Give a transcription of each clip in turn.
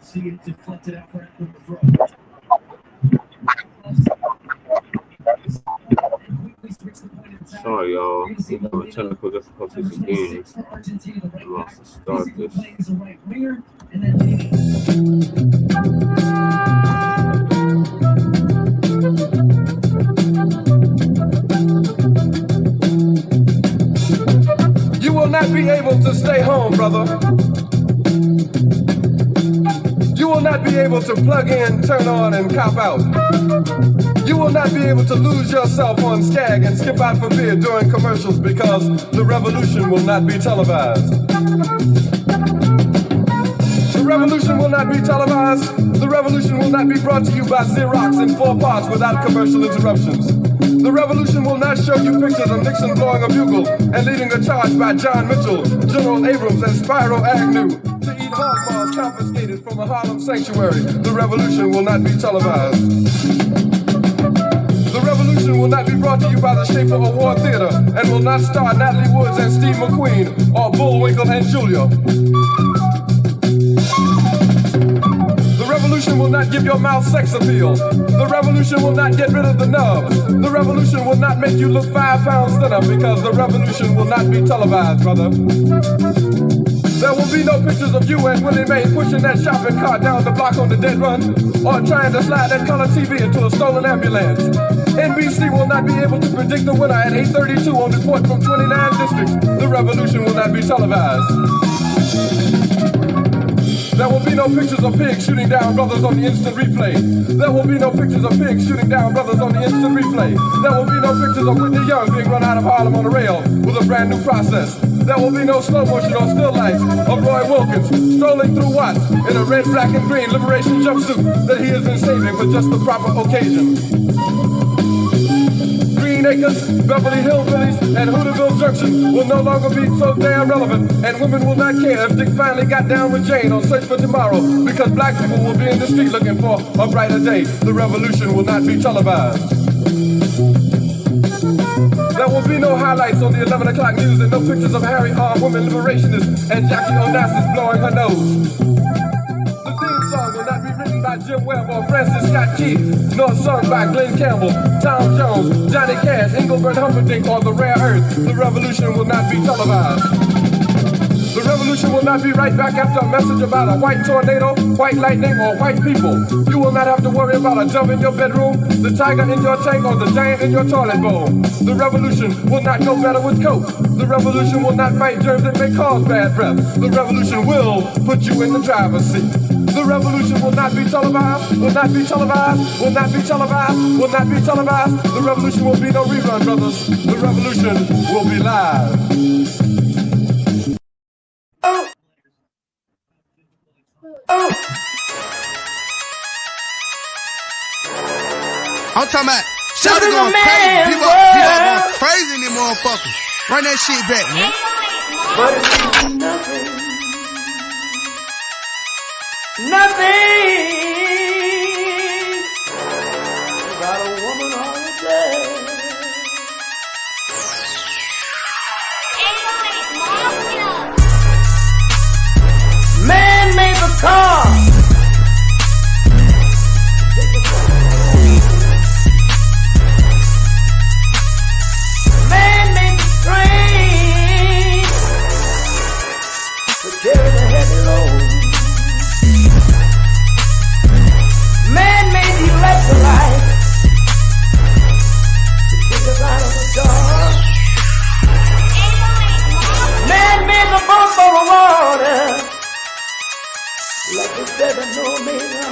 See it deflected out for the throw. Sorry, y'all. We're having technical difficulties again. I lost the start this. You will not be able to stay home, brother. You will not be able to plug in, turn on, and cop out. You will not be able to lose yourself on Skag and skip out for beer during commercials because the revolution will not be televised. The revolution will not be televised. The revolution will not be brought to you by Xerox in 4 parts without commercial interruptions. The revolution will not show you pictures of Nixon blowing a bugle and leading a charge by John Mitchell, General Abrams, and Spyro Agnew to eat hog maws confiscated from a Harlem sanctuary. The revolution will not be televised. The revolution will not be brought to you by the Schaefer Award Theater and will not star Natalie Woods and Steve McQueen or Bullwinkle and Julia. The revolution will not give your mouth sex appeal. The revolution will not get rid of the nubs. The revolution will not make you look 5 pounds thinner because the revolution will not be televised, brother. There will be no pictures of you and Willie Mae pushing that shopping cart down the block on the dead run or trying to slide that color TV into a stolen ambulance. NBC will not be able to predict the winner at 8:32 on report from 29 districts. The revolution will not be televised. There will be no pictures of pigs shooting down brothers on the instant replay. There will be no pictures of pigs shooting down brothers on the instant replay. There will be no pictures of Whitney Young being run out of Harlem on a rail with a brand new process. There will be no slow motion or still lights of Roy Wilkins strolling through Watts in a red, black, and green liberation jumpsuit that he has been saving for just the proper occasion. Green Acres, Beverly Hillbillies, and Hooterville Junction will no longer be so damn relevant, and women will not care if Dick finally got down with Jane on Search for Tomorrow, because black people will be in the street looking for a brighter day. The revolution will not be televised. There will be no highlights on the 11 o'clock news and no pictures of Harry armed women liberationists and Jackie Onassis blowing her nose. The theme song will not be written by Jim Webb or Francis Scott Key, nor sung by Glenn Campbell, Tom Jones, Johnny Cash, Engelbert Humperdinck, or The Rare Earth. The revolution will not be televised. The revolution will not be right back after a message about a white tornado, white lightning, or white people. You will not have to worry about a dove in your bedroom, the tiger in your tank, or the giant in your toilet bowl. The revolution will not go better with Coke. The revolution will not fight germs that may cause bad breath. The revolution will put you in the driver's seat. The revolution will not be televised, will not be televised, will not be televised, will not be televised. The revolution will be no rerun, brothers. The revolution will be live. I'm talking about Shawty going crazy. People going crazy in these motherfuckers. Run that shit back, man. But it means nothing. Nothing. Got a woman on the day. Man made the car. Man made the train to carry the heavy load. Man made the electrolyte to kick us out of the dark. Man made the boat for the water like the 7-millimeter.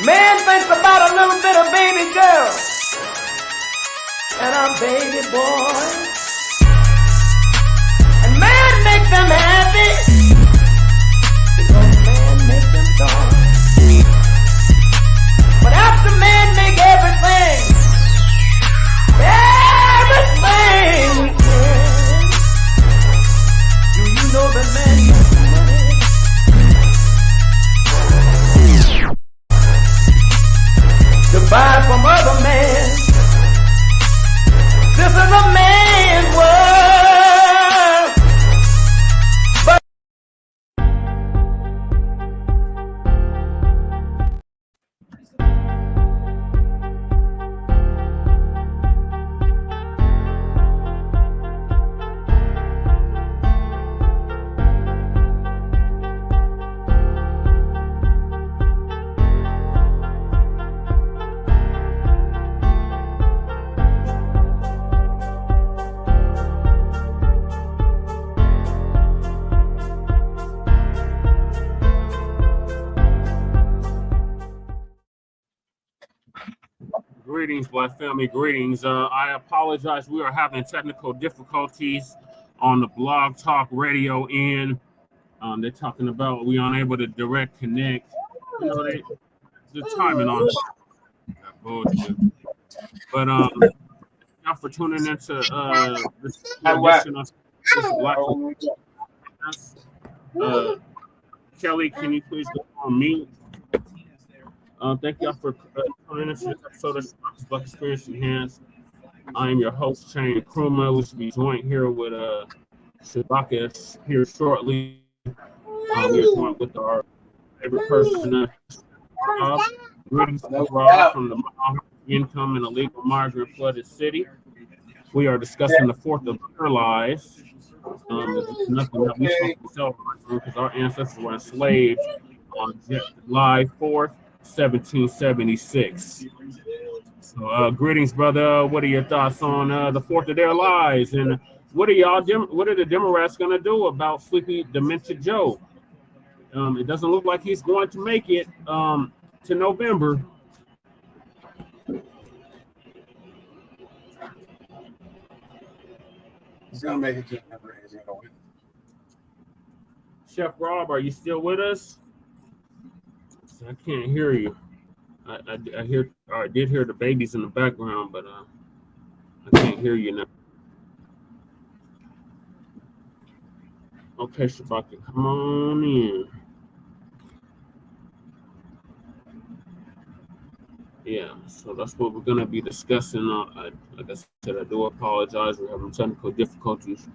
Man thinks about a little bit of baby girl and a baby boy, and man make them happy because man make them joy. But after man make everything we can, do you know that man makes money to buy from other men? This is a man's world. greetings, Black family, greetings. I apologize. We are having technical difficulties on the Blog Talk Radio end. They're talking about we unable to direct connect. You know, the timing on that bullshit. But thank y'all for tuning into this edition of this Black. Kelly, can you please go on mute? Thank y'all for tuning into this episode of Shabaka'S Black Experience Enhanced. I am your host, Shane Kruma. We should be joined here with Shabaka'S here shortly. We are joined with our favorite person, Rob from the Income and Illegal Migrant Flooded City. We are discussing the 4th of July. It's nothing that we supposed to celebrate because our ancestors were enslaved on July 4th, 1776. So, greetings, brother. What are your thoughts on the 4th of their lives? And what are the Democrats going to do about Sleepy Dementia Joe? It doesn't look like he's going to make it to November. He's going to make it to November. He's going to win. Chef Rob, are you still with us? I can't hear you. I did hear the babies in the background, but I can't hear you now. Okay, Shabaka, come on in. Yeah, so that's what we're going to be discussing. Like I said, I do apologize. We're having technical difficulties.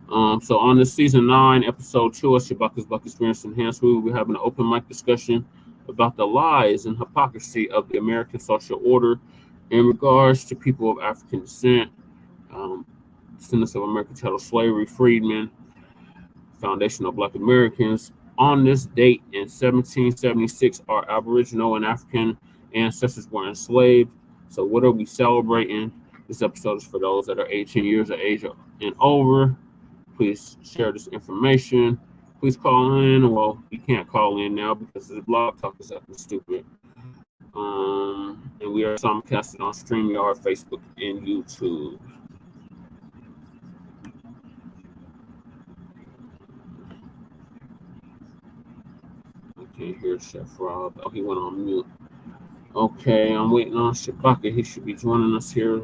So on this season 9, episode 2 of Shabaka'S Black Experience Enhanced, we will be having an open mic discussion about the lies and hypocrisy of the American social order in regards to people of African descent, descendants of American chattel slavery, freedmen, foundation of Black Americans. On this date in 1776, our Aboriginal and African ancestors were enslaved. So what are we celebrating? This episode is for those that are 18 years of age and over. Please share this information. Please call in. Well, you can't call in now because the Blog Talk is acting stupid. And we are simulcasting on StreamYard, Facebook, and YouTube. Okay, here's Chef Rob. Oh, he went on mute. Okay, I'm waiting on Shabaka. He should be joining us here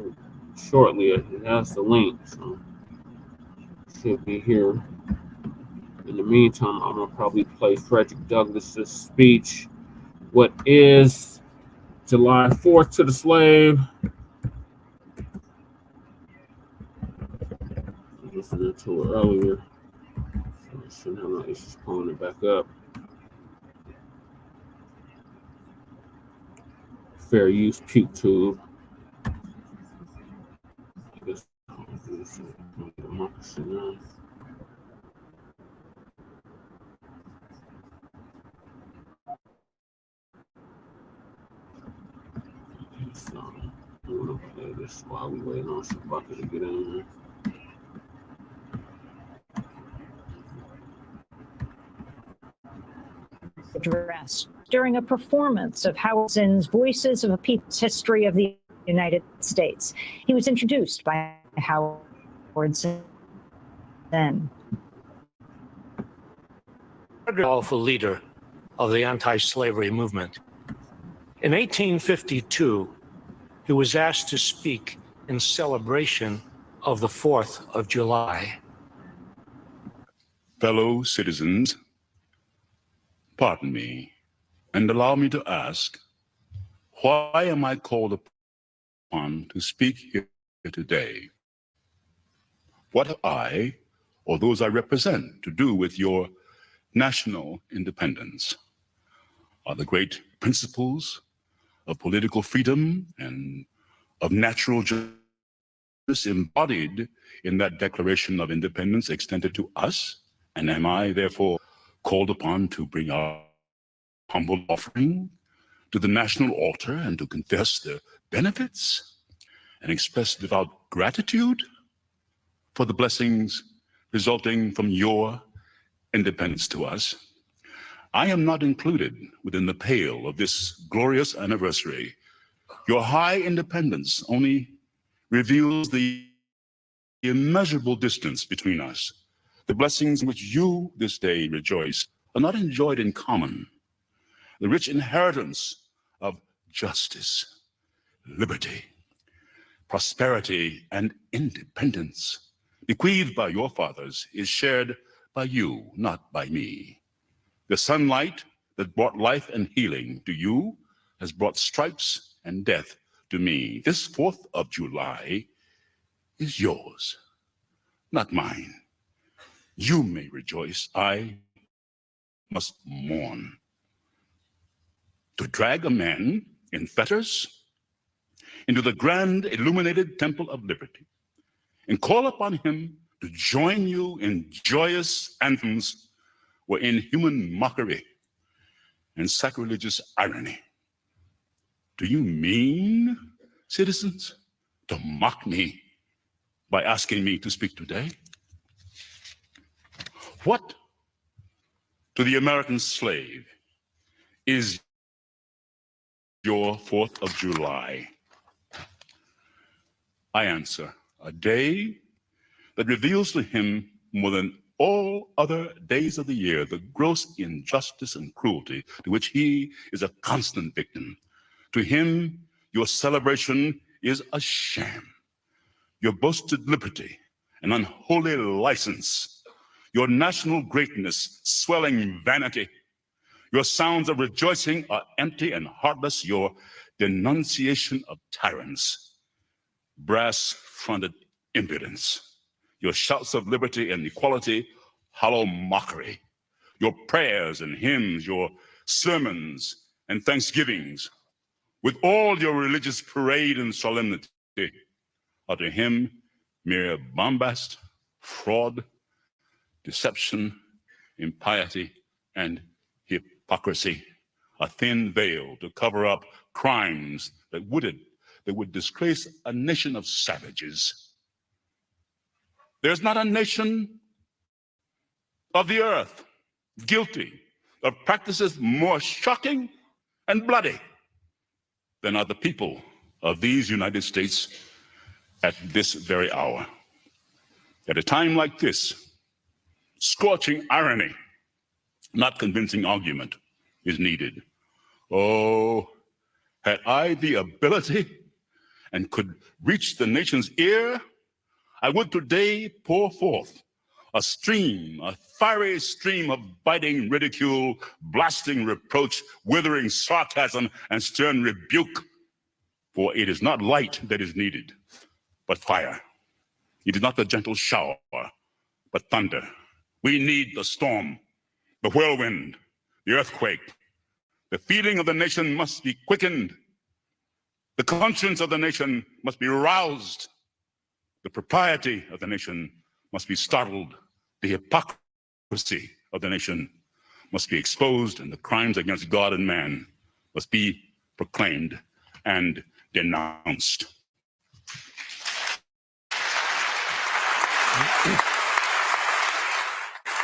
shortly. It has the link, so should be here. In the meantime, I'm gonna probably play Frederick Douglass's speech. What is July 4th to the slave? I listened to it earlier, so I shouldn't have no issues pulling it back up. Fair use puke tube. I guess I'll do this democracy now. So I'm gonna play this while we wait on Shabaka to get in here. Address during a performance of Howard Zinn's Voices of a People's History of the United States. He was introduced by Howard Zinn. A powerful leader of the anti-slavery movement. In 1852, he was asked to speak in celebration of the 4th of July. Fellow citizens, pardon me, and allow me to ask, why am I called upon to speak here today? What have I, or those I represent, to do with your national independence? Are the great principles of political freedom and of natural justice embodied in that Declaration of Independence extended to us? And am I therefore called upon to bring our humble offering to the national altar and to confess the benefits and express devout gratitude for the blessings resulting from your independence to us? I am not included within the pale of this glorious anniversary Your high independence only reveals the immeasurable distance between us. The blessings in which you this day rejoice are not enjoyed in common. The rich inheritance of justice, liberty, prosperity, and independence bequeathed by your fathers is shared by you, not by me. The sunlight that brought life and healing to you has brought stripes and death to me. This 4th of July is yours, not mine. You may rejoice, I must mourn. To drag a man in fetters into the grand illuminated temple of liberty and call upon him to join you in joyous anthems were inhuman mockery and sacrilegious irony. Do you mean, citizens, to mock me by asking me to speak today? What to the American slave is your 4th of July? I answer, a day that reveals to him more than all other days of the year the gross injustice and cruelty to which he is a constant victim. To him, your celebration is a sham. Your boasted liberty, an unholy license. Your national greatness, swelling vanity. Your sounds of rejoicing are empty and heartless. Your denunciation of tyrants, brass-fronted impudence. Your shouts of liberty and equality, hollow mockery. Your prayers and hymns, your sermons and thanksgivings, with all your religious parade and solemnity, are to him mere bombast, fraud, deception, impiety, and hypocrisy, a thin veil to cover up crimes that would disgrace a nation of savages. There's not a nation of the earth guilty of practices more shocking and bloody than are the people of these United States at this very hour. At a time like this, scorching irony, not convincing argument, is needed. Oh, had I the ability and could reach the nation's ear, I would today pour forth a stream, a fiery stream of biting ridicule, blasting reproach, withering sarcasm, and stern rebuke. For it is not light that is needed, but fire. It is not the gentle shower, but thunder. We need the storm, the whirlwind, the earthquake. The feeling of the nation must be quickened. The conscience of the nation must be roused. The propriety of the nation must be startled. The hypocrisy of the nation must be exposed, and the crimes against God and man must be proclaimed and denounced.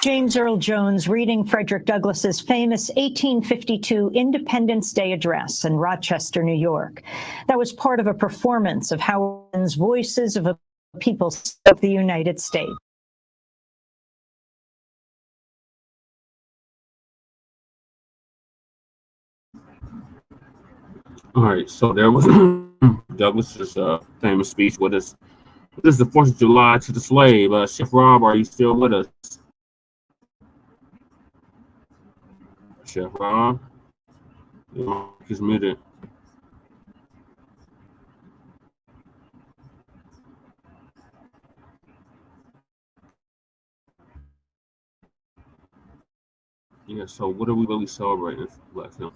James Earl Jones reading Frederick Douglass's famous 1852 Independence Day address in Rochester, New York. That was part of a performance of Howard's Voices of a People of the United States. All right, so there was Douglas's famous speech. This is the 4th of July to the slave. Chef Rob, are you still with us? Chef Rob? He's muted. Yeah, so what are we really celebrating for Black film?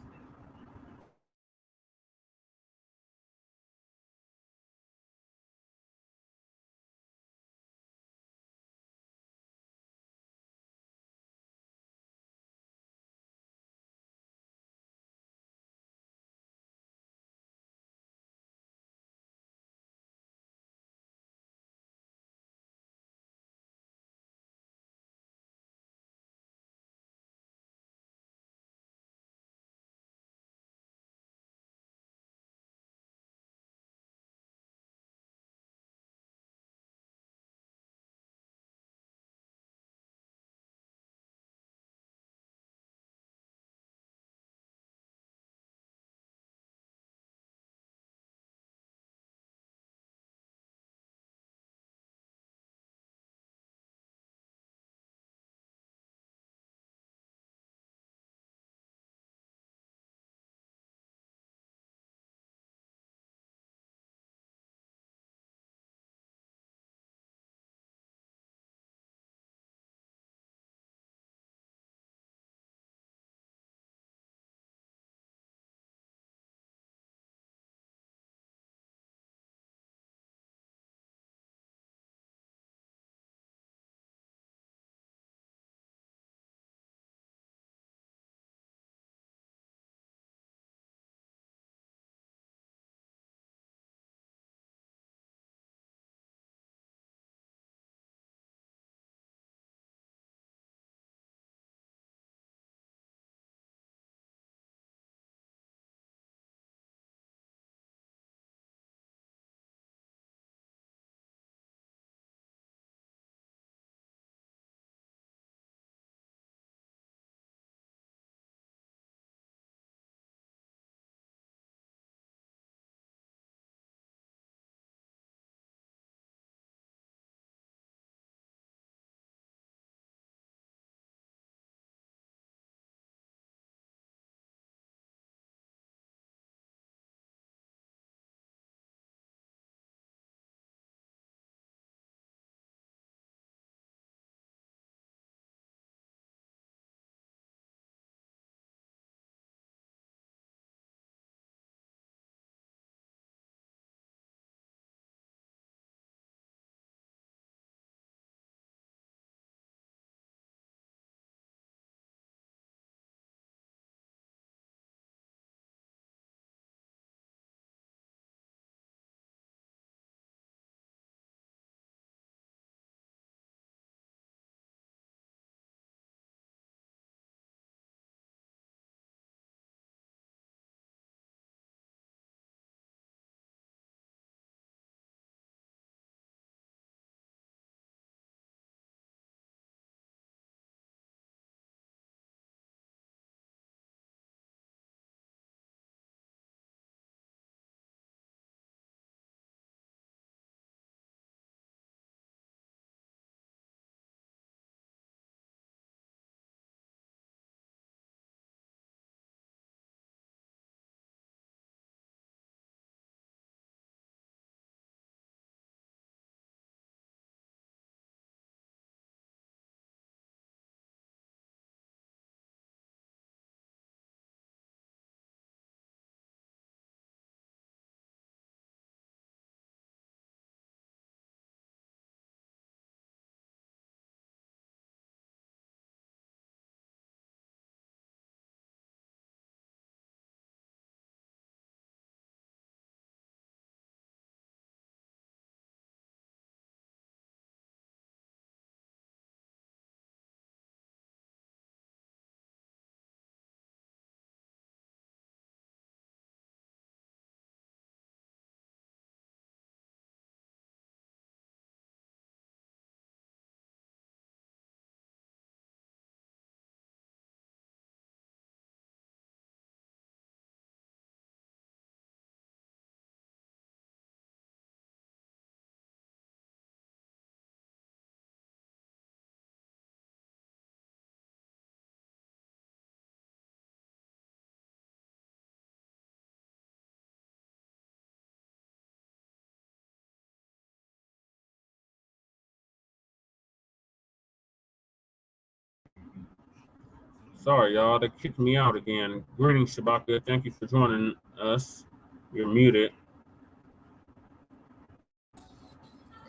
Sorry, y'all. They kicked me out again. Greetings, Shabaka. Thank you for joining us. You're muted.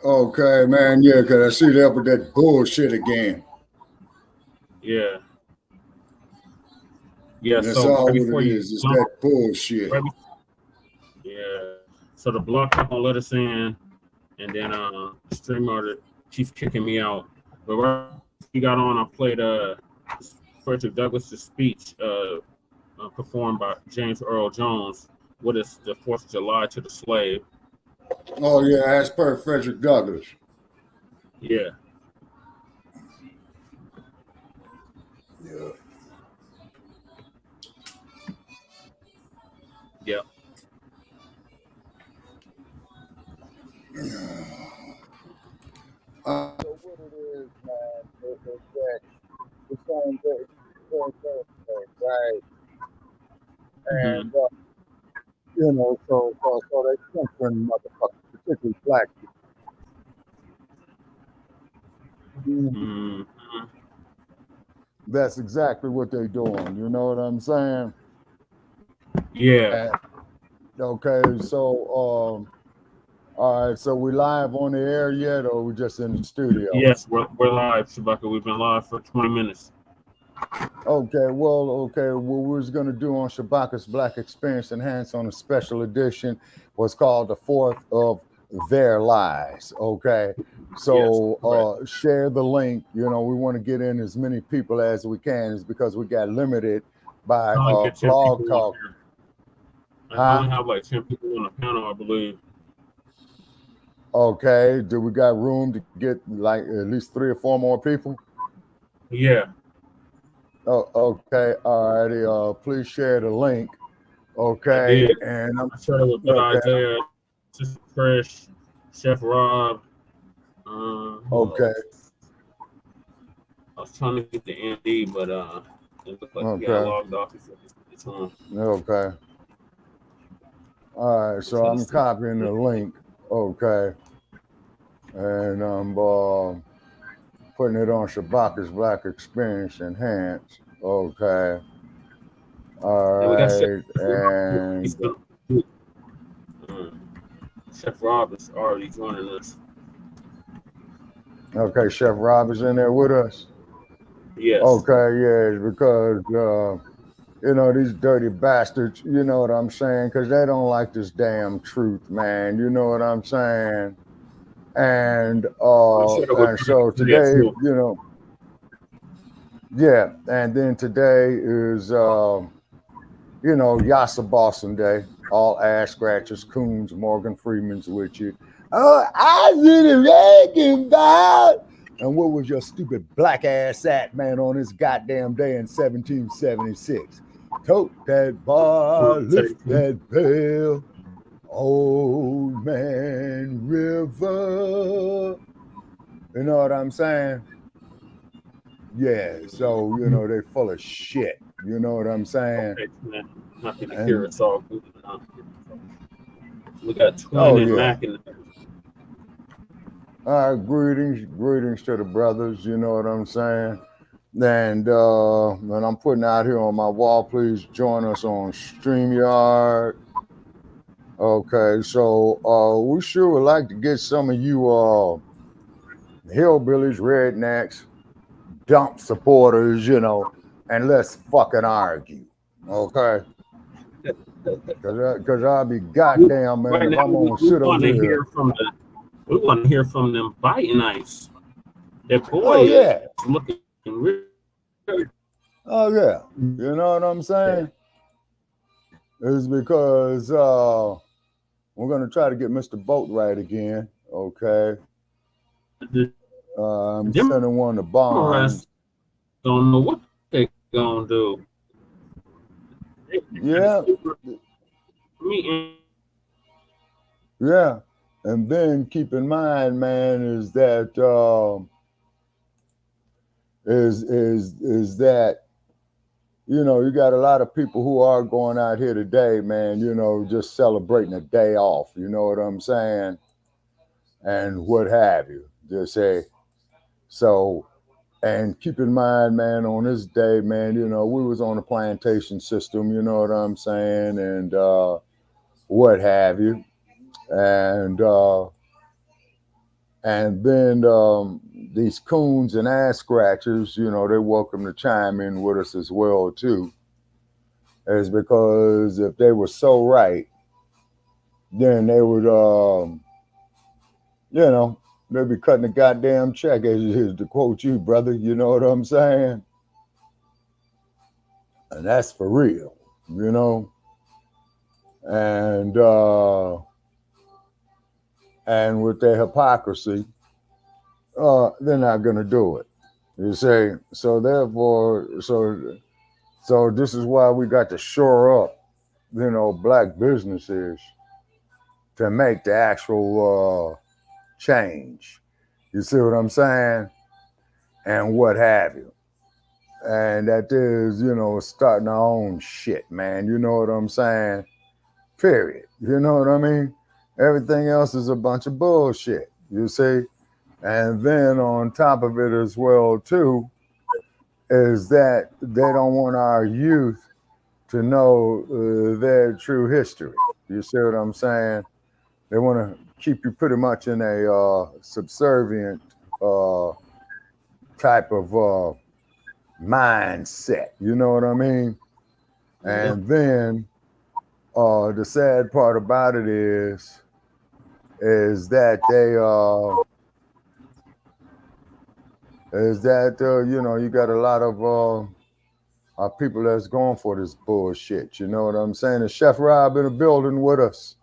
Okay, man. Yeah, because I see they up with that bullshit again. Yeah. Yeah, That's so all right what before it you is. It's jump, that bullshit. yeah. So the Blacc not gonna let us in, and then the streamer keeps kicking me out. But right before he got on, I played Frederick Douglass's speech performed by James Earl Jones. What is the 4th of July to the slave? Oh, yeah, as per Frederick Douglass. Yeah. Yeah. Yeah. So what it is, man, is that the same day, right? And, you know, so they censoring motherfuckers, particularly black people. Mm-hmm. That's exactly what they're doing. You know what I'm saying? Yeah. Okay, so all right, so we live on the air yet, or we just in the studio? Yes, we're live, Shabaka. We've been live for 20 minutes. Okay, what we was gonna do on Shabaka'S Black Experience Enhanced on a special edition was called the 4th of Their Lies. Okay, so yes, share the link. You know, we want to get in as many people as we can, is because we got limited by Blog Talk. I only have like 10 people on the panel, I believe. Okay, do we got room to get like at least 3 or 4 more people? Yeah. Oh, okay. All righty. Please share the link. Okay. And I'm sure with Isaiah, Sister Fresh, Chef Rob. Okay. I was trying to get the ND, but it looked like he got logged off before this time. Okay. All right. So I'm copying the link. Okay. And I'm putting it on Shabaka'S Black Experience Enhanced. Okay. All right. And Chef Rob is already joining us. okay, Chef Rob is in there with us. Yes. Okay, yeah, because you know, these dirty bastards, you know what I'm saying? Because they don't like this damn truth, man. You know what I'm saying? And so today, you know, yeah, and then today is you know, Yassa Boston Day. All ass scratchers, coons, Morgan Freeman's with you. Oh, I really reckon about. And what was your stupid black ass at, man, on this goddamn day in 1776? Tote that bar, lift that bell, Old Man River. You know what I'm saying? Yeah, so, you know, they full of shit. You know what I'm saying? Okay, happy to hear it's all good. We got Twin and Mac in there. All right, greetings to the brothers. You know what I'm saying? And I'm putting out here on my wall. Please join us on StreamYard. Okay, so we sure would like to get some of you hillbillies, rednecks, dump supporters, you know, and let's fucking argue. Okay. Because I'll be goddamn, man, right if now, I'm going to sit over here. We want to hear from them biting knives. That boy is looking real. Oh, yeah. You know what I'm saying? It's because we're going to try to get Mr. Boatwright again. Okay. I'm sending one to Bonds. Don't know what they going to do. Yeah. Yeah. And then keep in mind, man, is that is that, you know, you got a lot of people who are going out here today, man, you know, just celebrating a day off, you know what I'm saying? And what have you. Just say, so, And keep in mind, man, on this day, man, you know, we was on a plantation system, you know what I'm saying, and what have you. And then these coons and ass scratchers, you know, they're welcome to chime in with us as well, too. Is because if they were so right, then they would, you know, they'd be cutting a goddamn check, as to quote you, brother. You know what I'm saying? And that's for real, you know? And with their hypocrisy, they're not going to do it. You say, so therefore, so this is why we got to shore up, you know, black businesses to make the actual change. You see what I'm saying? And what have you. And that is, you know, starting our own shit, man. You know what I'm saying? Period. You know what I mean? Everything else is a bunch of bullshit, you see? And then on top of it as well, too, is that they don't want our youth to know their true history. You see what I'm saying? They want to keep you pretty much in a subservient type of mindset. You know what I mean? And then the sad part about it is that you know, you got a lot of people that's going for this bullshit. You know what I'm saying? And Chef Rob in the building with us.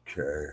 Okay.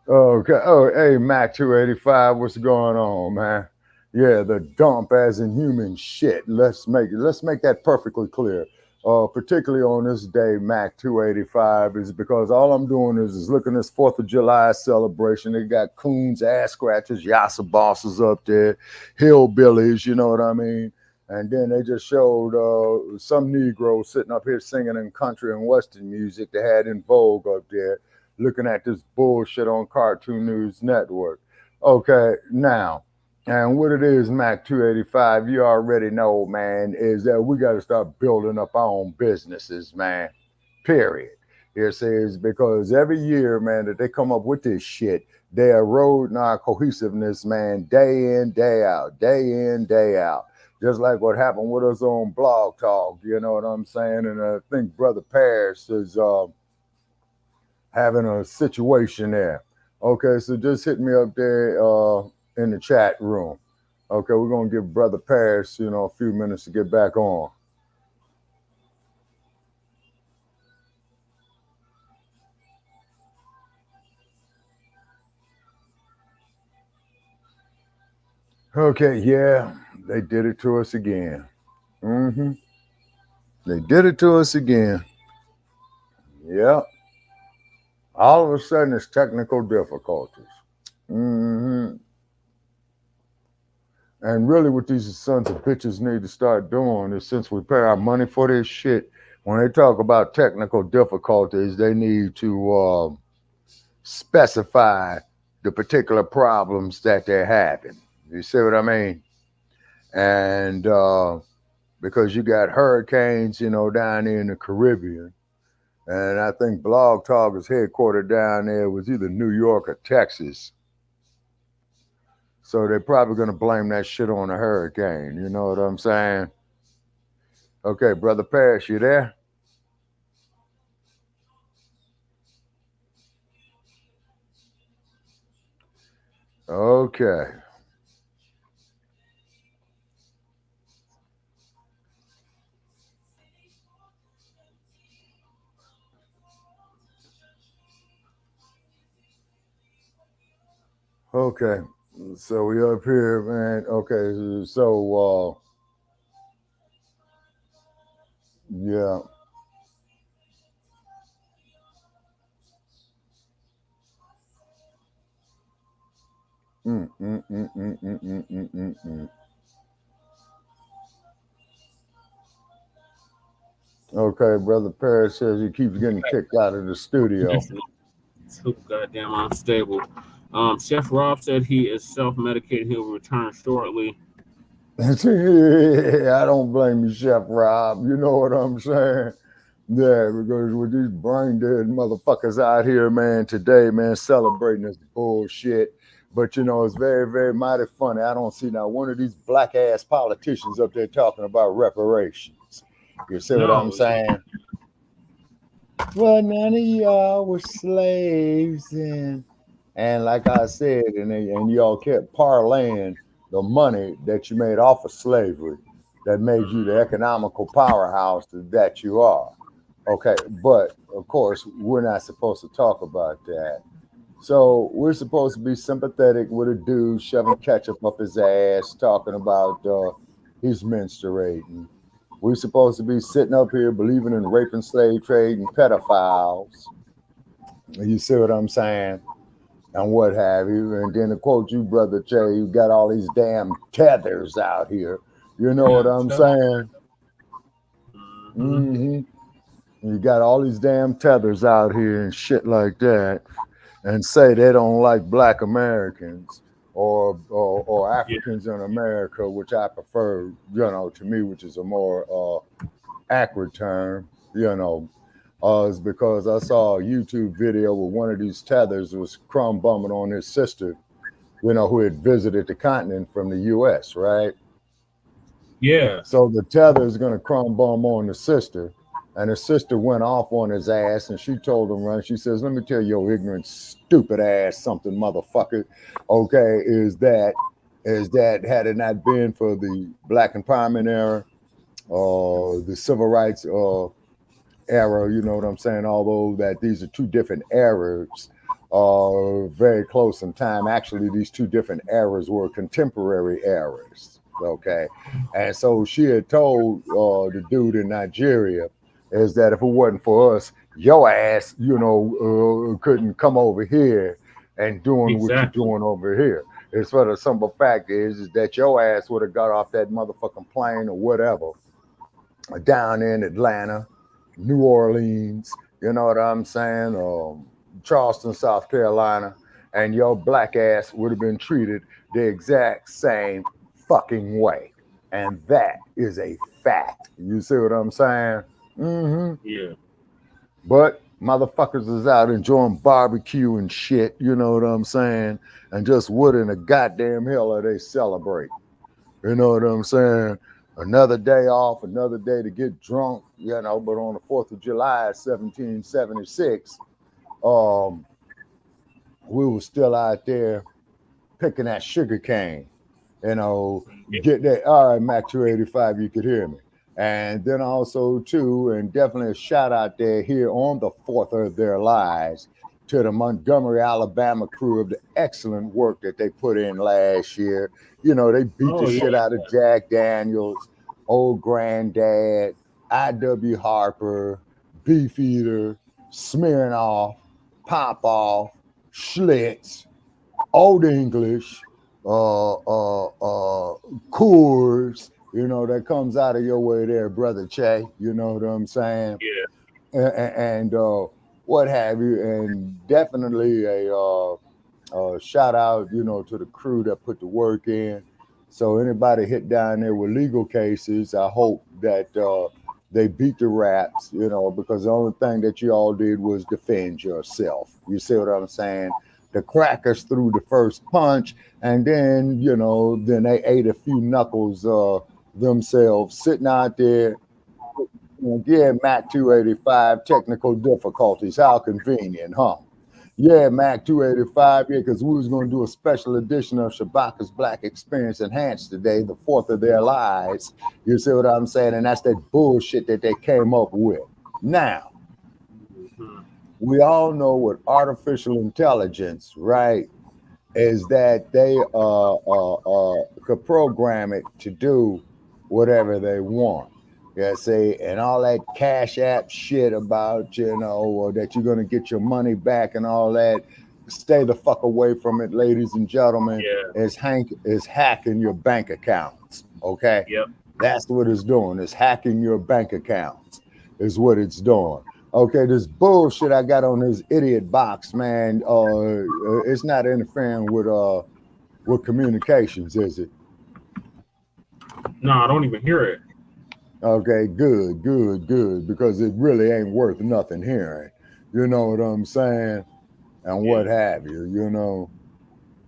Okay. Oh, hey, Mac 285, what's going on, man? Yeah, the dump as in human shit. Let's make that perfectly clear. Particularly on this day, Mac 285, is because all I'm doing is looking at this 4th of July celebration. They got coons, ass scratchers, yassa bosses up there, hillbillies, you know what I mean? And then they just showed some Negroes sitting up here singing in country and Western music they had in vogue up there, looking at this bullshit on Cartoon News Network. Okay, now, and what it is, Mac 285, you already know, man, is that we got to start building up our own businesses, man, period. It says, because every year, man, that they come up with this shit, they erode our cohesiveness, man, day in, day out, day in, day out. Just like what happened with us on Blog Talk, you know what I'm saying? And I think Brother Paris is having a situation there. Okay, so just hit me up there in the chat room. Okay, we're gonna give Brother Paris, you know, a few minutes to get back on. Okay, yeah, they did it to us again. They did it to us again. Yep. All of a sudden, it's technical difficulties. And really what these sons of bitches need to start doing is, since we pay our money for this shit, when they talk about technical difficulties, they need to specify the particular problems that they're having. You see what I mean? And because you got hurricanes, you know, down there in the Caribbean, and I think Blog Talk is headquartered down there. It was either New York or Texas. So they're probably going to blame that shit on a hurricane. You know what I'm saying? Okay, Brother Parrish, you there? Okay. Okay. So we up here, man. Okay. So, yeah. Okay, Brother Perry says he keeps getting kicked out of the studio. Too goddamn unstable. Chef Rob said he is self-medicating. He'll return shortly. I don't blame you, Chef Rob. You know what I'm saying? Yeah, because with these brain dead motherfuckers out here, man, today, man, celebrating this bullshit. But you know, it's very, very mighty funny. I don't see now one of these black ass politicians up there talking about reparations. You see what I'm saying? Well, none of y'all were slaves, and like I said, and y'all kept parlaying the money that you made off of slavery that made you the economical powerhouse that you are. Okay, but of course, we're not supposed to talk about that. So we're supposed to be sympathetic with a dude shoving ketchup up his ass, talking about he's menstruating. We're supposed to be sitting up here believing in rape and slave trade and pedophiles. You see what I'm saying? And what have you. And then to quote you, Brother Che, you got all these damn tethers out here. You know what I'm saying? Mm-hmm. You got all these damn tethers out here and shit like that, and say they don't like Black Americans or Africans in America, which I prefer, you know, to me, which is a more accurate term, you know, is because I saw a YouTube video where one of these tethers was crumb bumming on his sister, you know, who had visited the continent from the U.S., right? Yeah. So the tether is going to crumb bum on the sister. And his sister went off on his ass, and she told him, right? She says, "Let me tell your ignorant, stupid ass something, motherfucker. Okay, is that had it not been for the Black empowerment era, the civil rights era, you know what I'm saying? Although that these are two different eras, very close in time. Actually, these two different eras were contemporary eras. Okay, and so she had told the dude in Nigeria." Is that if it wasn't for us, your ass, you know, couldn't come over here and doing what you're doing over here. It's for the simple fact is that your ass would have got off that motherfucking plane or whatever down in Atlanta, New Orleans, you know what I'm saying, Charleston, South Carolina, and your black ass would have been treated the exact same fucking way. And that is a fact. You see what I'm saying? Mm-hmm. Yeah. But motherfuckers is out enjoying barbecue and shit, you know what I'm saying? And just what in the goddamn hell are they celebrating? You know what I'm saying? Another day off, another day to get drunk, you know, but on the 4th of July, 1776, we were still out there picking that sugar cane, you know, get that. All right, Mac 285, you could hear me. And then also, too, and definitely a shout out there here on the 4th of their lives to the Montgomery, Alabama crew of the excellent work that they put in last year. You know, they beat the shit out of Jack Daniels, Old Granddad, I.W. Harper, Beefeater, Smirnoff, Popoff, Schlitz, Old English, Coors, you know, that comes out of your way there, Brother Che, you know what I'm saying? Yeah. And what have you, and definitely a shout out, you know, to the crew that put the work in. So anybody hit down there with legal cases, I hope that they beat the raps, you know, because the only thing that you all did was defend yourself. You see what I'm saying? The crackers threw the first punch, and then, you know, then they ate a few knuckles themselves sitting out there. Yeah, Mac 285, technical difficulties. How convenient, huh? Yeah, Mac 285, yeah, because we was going to do a special edition of Shabaka'S Black Experience Enhanced today, the 4th of their lives. You see what I'm saying? And that's that bullshit that they came up with. Now, we all know what artificial intelligence, right, is that they could program it to do whatever they want. Yeah, see, and all that Cash App shit about, you know, or that you're going to get your money back and all that. Stay the fuck away from it, ladies and gentlemen. Yeah. Is hacking your bank accounts, okay? Yep. That's what it's doing. It's hacking your bank accounts. is what it's doing. Okay, this bullshit I got on this idiot box, man. It's not interfering with communications, is it? No, I don't even hear it. Okay, good, because it really ain't worth nothing hearing. You know what I'm saying? And what have you, you know?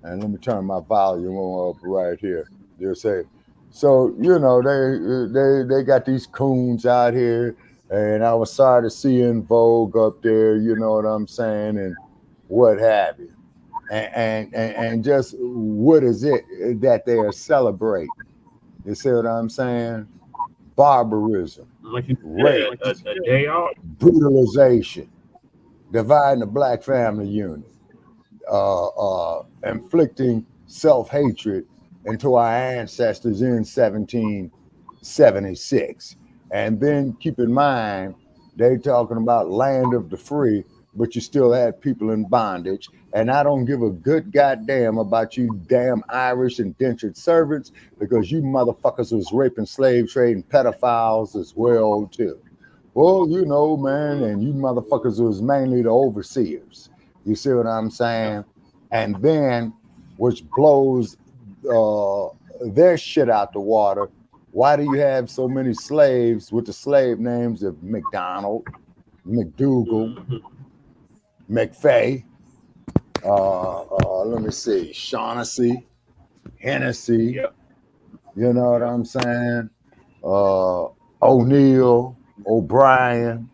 And let me turn my volume up right here. You'll say, so, you know, they got these coons out here, and I was sorry to see In Vogue up there, you know what I'm saying, and what have you. And just what is it that they are celebrating? You see what I'm saying? Barbarism, Like you rape, said, a day off. brutalization, dividing the black family unit, inflicting self-hatred into our ancestors in 1776. And then keep in mind, they talking about land of the free, but you still had people in bondage. And I don't give a good goddamn about you damn Irish indentured servants, because you motherfuckers was raping, slave trading, pedophiles as well too. Well, you know, man, and you motherfuckers was mainly the overseers. You see what I'm saying? And then, which blows their shit out the water, why do you have so many slaves with the slave names of McDonald, McDougal, McFay, let me see, Shaughnessy, Hennessy, you know what I'm saying? O'Neill, O'Brien,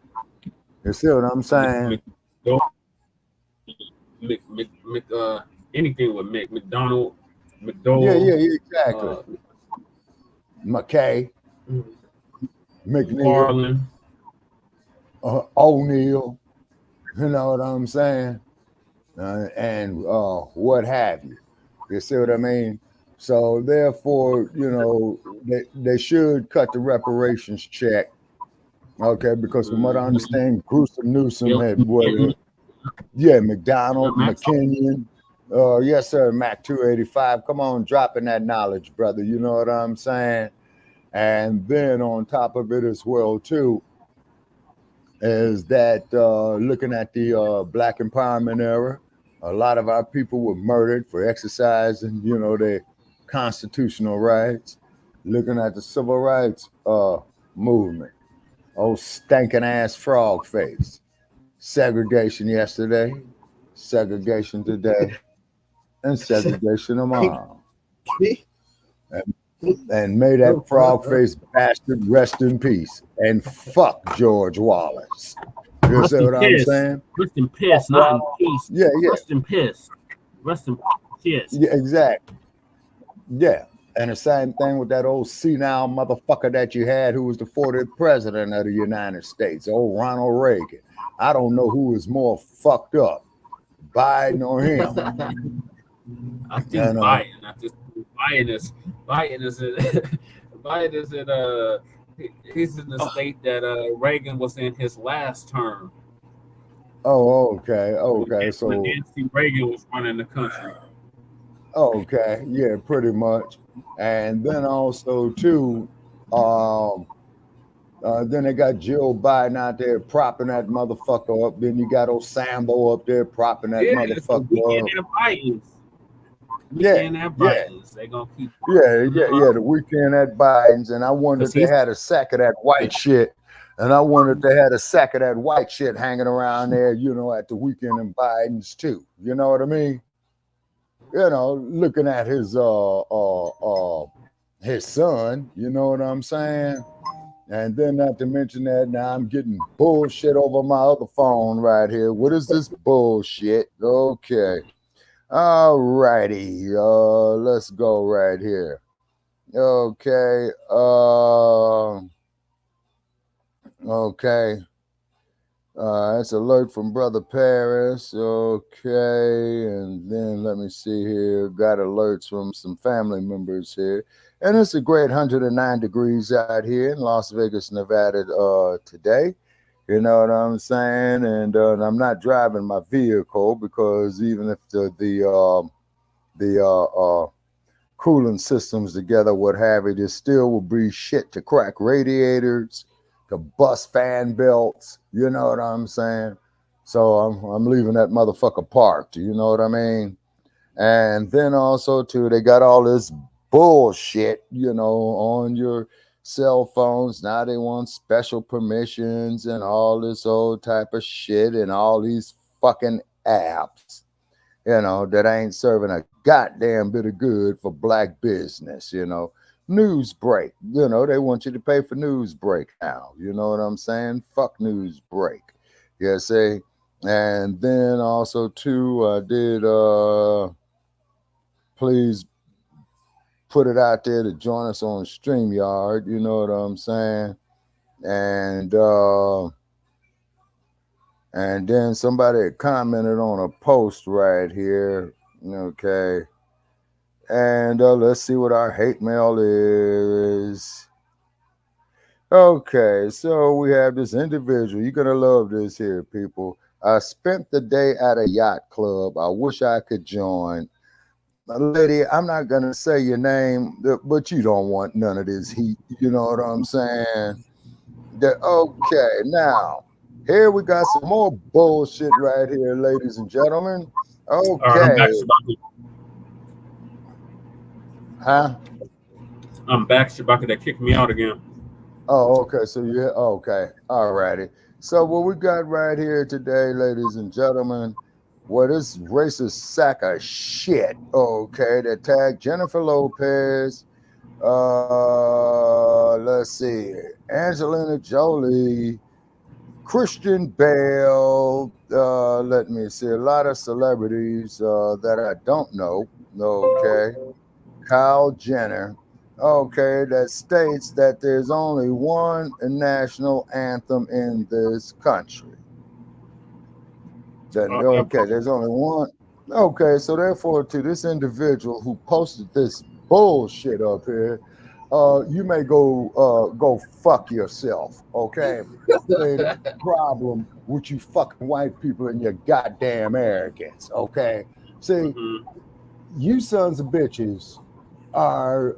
you see what I'm saying? Anything with McDonald, McDowell. Yeah, exactly. McKay, McNeil, O'Neill, you know what I'm saying? And what have you. You see what I mean? So therefore, you know, they should cut the reparations check. Okay, because from what I understand, Newsom had what? Yeah, McDonald, McKinnon. Yes, sir, Mac 285. Come on, dropping that knowledge, brother. You know what I'm saying? And then on top of it as well, too, is that looking at the Black empowerment era, a lot of our people were murdered for exercising, you know, their constitutional rights. Looking at the civil rights movement, old stinking ass frog face. Segregation yesterday, segregation today, and segregation tomorrow. And may that frog face bastard rest in peace. And fuck George Wallace. You see what I'm saying? Rest in piss, not in peace. Yeah. Rest in piss. Rest in piss. Yeah, exactly. Yeah. And the same thing with that old senile motherfucker that you had who was the 40th president of the United States, old Ronald Reagan. I don't know who is more fucked up, Biden or him. I think Biden. He's in the state that Reagan was in his last term. Oh, okay. So Nancy Reagan was running the country. Okay, yeah, pretty much. And then also too, then they got Jill Biden out there propping that motherfucker up. Then you got Osambo up there propping that motherfucker up. They gonna keep. The weekend at Biden's, and I wonder if they had a sack of that white shit. And I wonder if they had a sack of that white shit hanging around there, you know, at the weekend in Biden's too. You know what I mean? You know, looking at his son, you know what I'm saying? And then not to mention that now I'm getting bullshit over my other phone right here. What is this bullshit? Okay. All righty. Let's go right here. Okay. Okay. It's alert from Brother Paris. Okay. And then let me see here. Got alerts from some family members here. And it's a great 109 degrees out here in Las Vegas, Nevada today. You know what I'm saying? And I'm not driving my vehicle because even if the cooling systems together, what have you, there still will be shit to crack radiators. could bust fan belts. You know what I'm saying? So I'm leaving that motherfucker parked. You know what I mean? And then also too, they got all this bullshit, you know, on your cell phones. Now they want special permissions and all this old type of shit and all these fucking apps, you know, that ain't serving a goddamn bit of good for black business, you know. News break, you know, they want you to pay for news break now. You know what I'm saying? Fuck news break. You see? And then also too, I did please put it out there to join us on StreamYard, you know what I'm saying? And then somebody commented on a post right here, okay? And let's see what our hate mail is. Okay, so we have this individual. You're going to love this here, people. I spent the day at a yacht club. I wish I could join. Lady, I'm not going to say your name, but you don't want none of this heat. You know what I'm saying? Okay, now, here we got some more bullshit right here, ladies and gentlemen. Okay. Huh? I'm back, Shabaka. They kicked me out again. Oh, okay. So yeah, okay. All righty. So what we got right here today, ladies and gentlemen, what is racist sack of shit, okay, that tagged Jennifer Lopez, let's see, Angelina Jolie, Christian Bale, let me see, a lot of celebrities that I don't know, okay, Kyle Jenner, okay, that states that there's only one national anthem in this country. Okay, there's only one. Okay, so therefore, to this individual who posted this bullshit up here, you may go fuck yourself. Okay, ain't a problem with you fucking white people and your goddamn arrogance. Okay, see, you sons of bitches are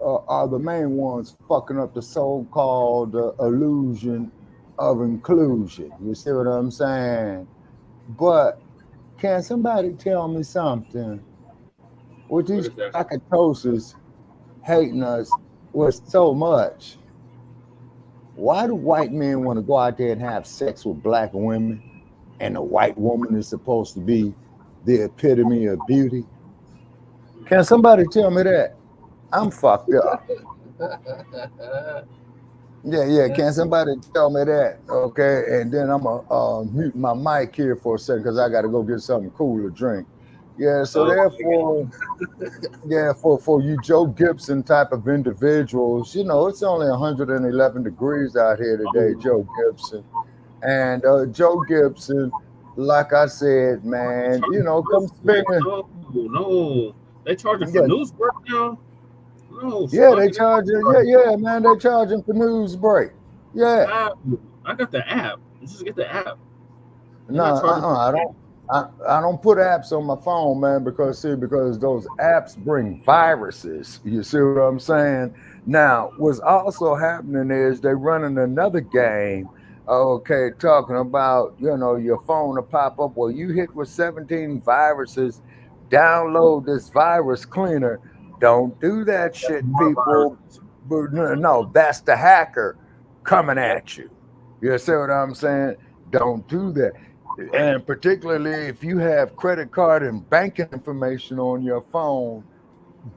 the main ones fucking up the so-called illusion of inclusion. You see what I'm saying? But can somebody tell me something? With these Shabaka'S hating us with so much, why do white men want to go out there and have sex with black women and the white woman is supposed to be the epitome of beauty? Can somebody tell me that? I'm fucked up. Yeah. Can somebody tell me that? Okay, and then I'm gonna mute my mic here for a second because I got to go get something cool to drink. Yeah, so therefore, yeah, for you Joe Gibson type of individuals, you know, it's only 111 degrees out here today, Joe Gibson, and Joe Gibson, like I said, man, you know, come spending. No, they charging for news break now. No, yeah, they charging. Yeah, man, they charging for news break. Yeah, I got the app. Just get the app. No, I don't put apps on my phone, man, because those apps bring viruses. You see what I'm saying? Now, what's also happening is they're running another game. Okay, talking about, you know, your phone will pop up. Well, you hit with 17 viruses. Download this virus cleaner. Don't do that shit, people. No, that's the hacker coming at you. You see what I'm saying? Don't do that. And particularly if you have credit card and banking information on your phone,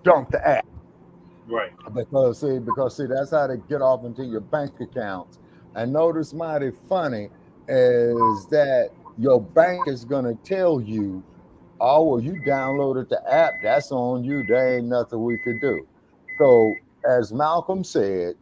dump the app. Right. Because see, that's how they get off into your bank accounts. And notice mighty funny is that your bank is gonna tell you, oh, well, you downloaded the app, that's on you. There ain't nothing we could do. So as Malcolm said,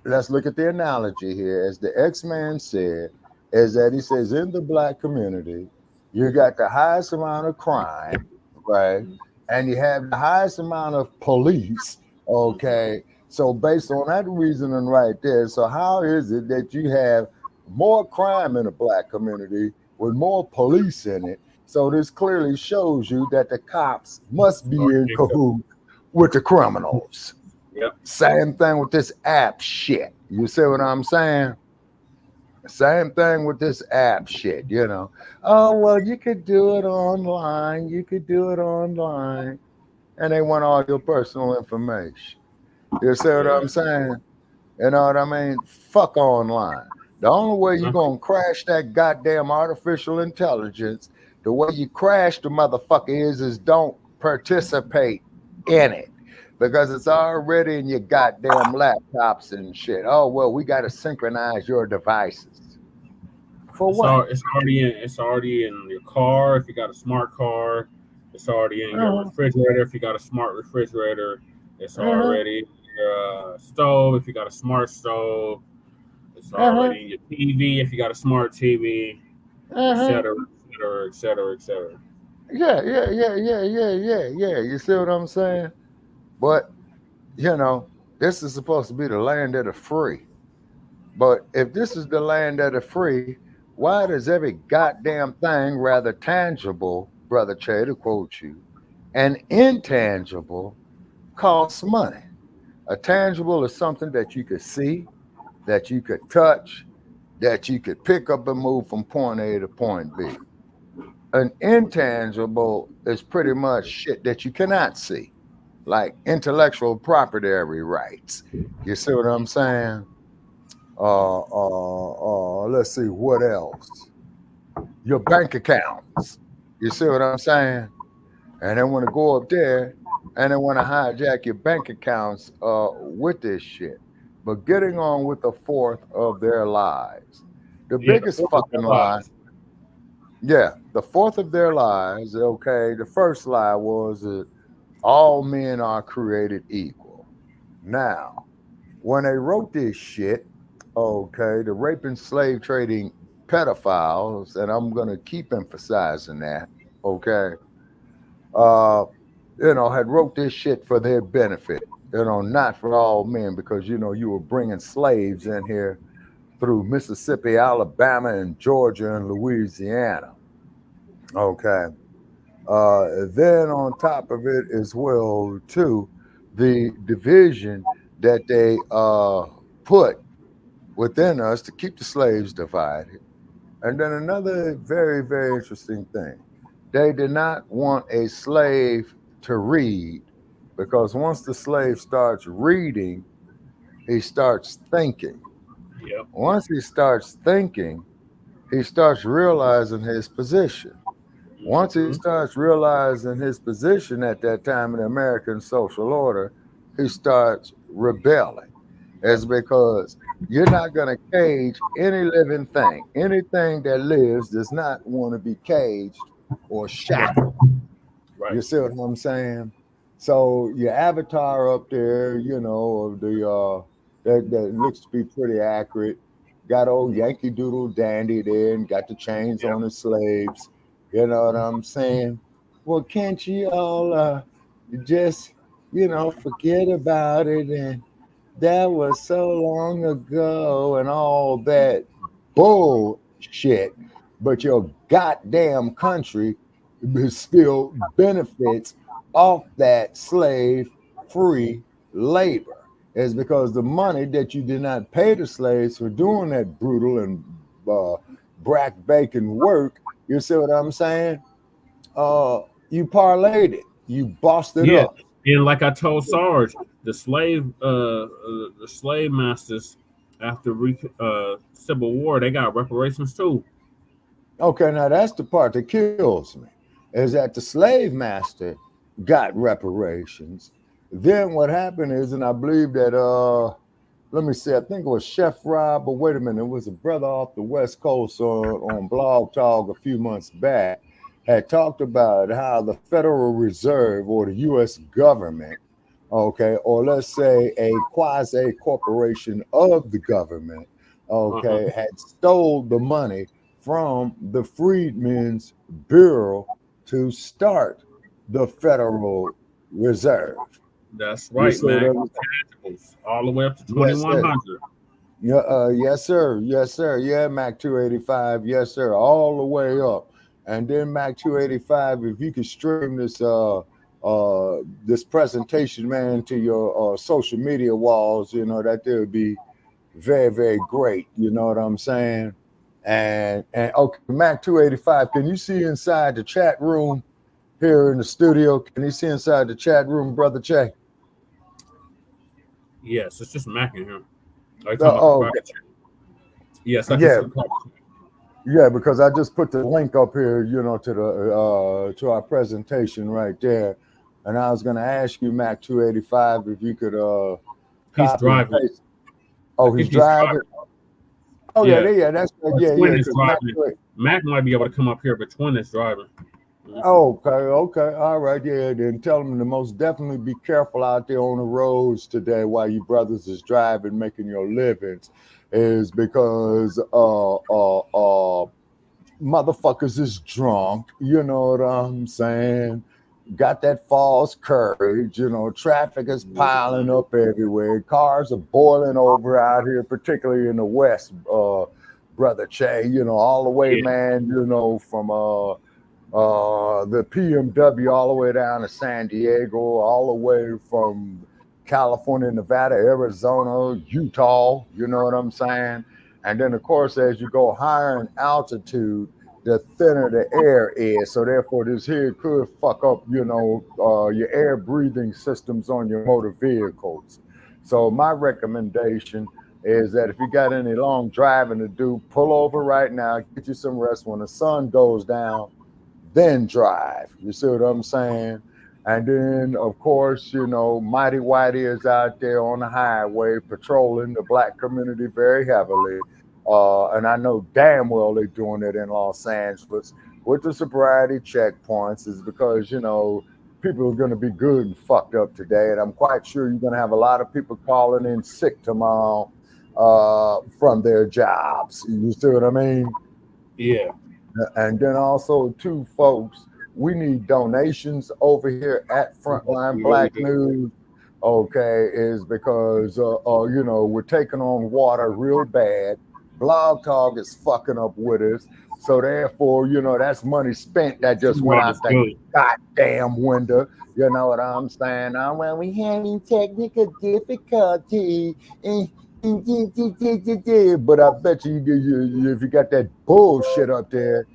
let's look at the analogy here. As the X-Man said, is that he says in the black community, you got the highest amount of crime, right? And you have the highest amount of police, okay? So based on that reasoning right there, so how is it that you have more crime in the black community with more police in it? So this clearly shows you that the cops must be in cahoots with the criminals. Yep. Same thing with this app shit. You see what I'm saying? Same thing with this app shit, you know. Oh, well, you could do it online. You could do it online. And they want all your personal information. You see what I'm saying? You know what I mean? Fuck online. The only way you're going to crash that goddamn artificial intelligence, the way you crash the motherfucker is don't participate in it. Because it's already in your goddamn laptops and shit. Oh, well, we got to synchronize your devices. For what? It's already in your car if you got a smart car. It's already in your refrigerator if you got a smart refrigerator. It's already in your stove if you got a smart stove. It's already in your TV if you got a smart TV, et cetera, et cetera, et cetera, et cetera. Yeah. You see what I'm saying? But, you know, this is supposed to be the land of the free. But if this is the land of the free, why does every goddamn thing rather tangible, Brother Che, to quote you, and intangible costs money? A tangible is something that you could see, that you could touch, that you could pick up and move from point A to point B. An intangible is pretty much shit that you cannot see, like intellectual property rights. You see what I'm saying? Let's see what else. Your bank accounts. You see what I'm saying? And they want to go up there and they want to hijack your bank accounts with this shit. But getting on with the fourth of their lies. The biggest fucking lie. Yeah, the fourth of their lies. Okay, the first lie was that all men are created equal. Now, when they wrote this shit, okay, the raping, slave trading pedophiles, and I'm going to keep emphasizing that, okay, had wrote this shit for their benefit, not for all men, because, you were bringing slaves in here through Mississippi, Alabama, and Georgia, and Louisiana, okay. Then on top of it as well, too, the division that they put within us to keep the slaves divided. And then another very, very interesting thing. They did not want a slave to read, because once the slave starts reading, he starts thinking. Yep. Once he starts thinking, he starts realizing his position. Once he starts realizing his position at that time in the American social order, he starts rebelling. It's because you're not going to cage any living thing. Anything that lives does not want to be caged or shackled. Right. You see what I'm saying? So your avatar up there, of the that looks to be pretty accurate. Got old Yankee Doodle Dandy there and got the chains on the slaves. You know what I'm saying? Well, can't you all just, forget about it? And that was so long ago and all that bullshit. But your goddamn country still benefits off that slave-free labor. It's because the money that you did not pay the slaves for doing that brutal and back-bacon work, you see what I'm saying? You parlayed it. You bossed it up. And like I told Sarge, the slave masters after Civil War, they got reparations too. Okay, now that's the part that kills me, is that the slave master got reparations. Then what happened is, and I believe that let me see, I think it was Chef Rob, but wait a minute, it was a brother off the West Coast on Blog Talk a few months back, had talked about how the Federal Reserve or the U.S. government, okay, or let's say a quasi-corporation of the government, okay, had stole the money from the Freedmen's Bureau to start the Federal Reserve. That's right, man. All the way up to 2100. Yes, sir. Yes, sir. Yeah, Mac 285. Yes, sir. All the way up. And then Mac 285, if you could stream this this presentation, man, to your social media walls, that there would be very, very great. You know what I'm saying? And okay, Mac 285, can you see inside the chat room here in the studio? Can you see inside the chat room, Brother Che? Yes, it's just Mac in here. Okay. Yes, I can see the private chat. Yeah, because I just put the link up here, you know, to the to our presentation right there, and I was going to ask you, Mac 285, if you could He's copy driving. and paste. Oh, he's driving. Oh yeah, that's yeah. Twin is driving. Mac might be able to come up here, but Twin is driving. Okay, all right, yeah. Then tell them to most definitely be careful out there on the roads today while you brothers is driving, making your livings, is because motherfuckers is drunk. You know what I'm saying? Got that false courage. You know, traffic is piling up everywhere. Cars are boiling over out here, particularly in the West, Brother Che. You know, all the way, man. You know, from the PMW all the way down to San Diego, all the way from California, Nevada, Arizona, Utah, you know what I'm saying? And then, of course, as you go higher in altitude, the thinner the air is. So therefore, this here could fuck up, you know, your air breathing systems on your motor vehicles. So my recommendation is that if you got any long driving to do, pull over right now, get you some rest. When the sun goes down, then drive. You see what I'm saying? And then, of course, you know, Mighty Whitey is out there on the highway patrolling the black community very heavily. And I know damn well they're doing it in Los Angeles with the sobriety checkpoints, is because, you know, people are going to be good and fucked up today. And I'm quite sure you're going to have a lot of people calling in sick tomorrow from their jobs. You see what I mean? Yeah. And then also, too, folks, we need donations over here at Frontline Black News. Okay, is because you know, we're taking on water real bad. Blog Talk is fucking up with us, so therefore, you know, that's money spent that just went out the goddamn window. You know what I'm saying? Well, we having technical difficulty. But I bet you if you got that bullshit up there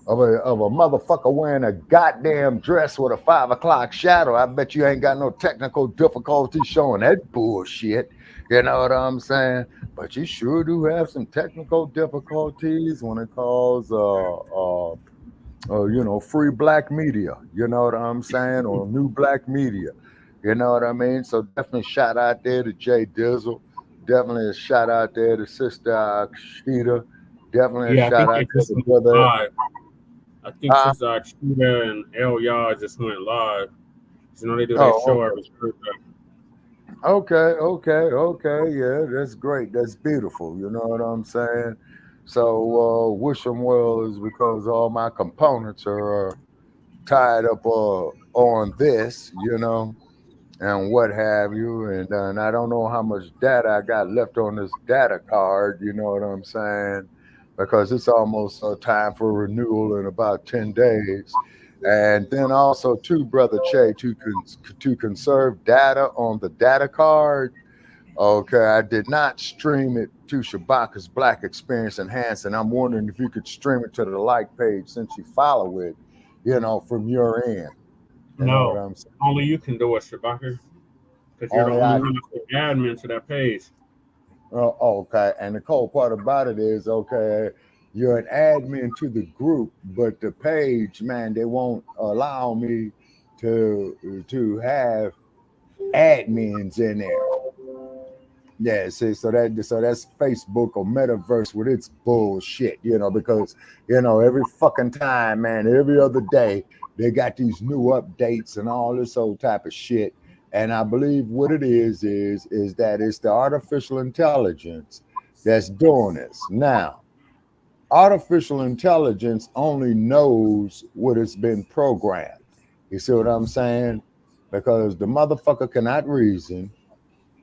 of a motherfucker wearing a goddamn dress with a 5 o'clock shadow, I bet you ain't got no technical difficulty showing that bullshit. You know what I'm saying? But you sure do have some technical difficulties when it calls you know, free black media. You know what I'm saying? Or new black media. You know what I mean? So definitely shout out there to Jay Dizzle. Definitely a shout out there to Sister Akshita. Definitely a shout out to the brother. I think Sister Akshita and El Yard just went live. You know, they do that show every Thursday. Okay. Yeah, that's great. That's beautiful. You know what I'm saying? So wish them well, is because all my components are tied up on this, you know, and what have you. And I don't know how much data I got left on this data card, you know what I'm saying? Because it's almost time for renewal in about 10 days. And then also, too, Brother Che, to conserve data on the data card. Okay, I did not stream it to Shabaka'S Black Experience Enhanced, and I'm wondering if you could stream it to the like page since you follow it, you know, from your end. You know what I'm saying? Only you can do it, Shabaka, because you're the only admin to that page. Okay, and the cool part about it is, okay, you're an admin to the group, but the page, man, they won't allow me to have admins in there. Yeah, see, so that's Facebook or Metaverse with its bullshit, you know, because, you know, every fucking time, man, every other day, they got these new updates and all this old type of shit. And I believe what it is that it's the artificial intelligence that's doing this. Now, artificial intelligence only knows what it's been programmed. You see what I'm saying? Because the motherfucker cannot reason.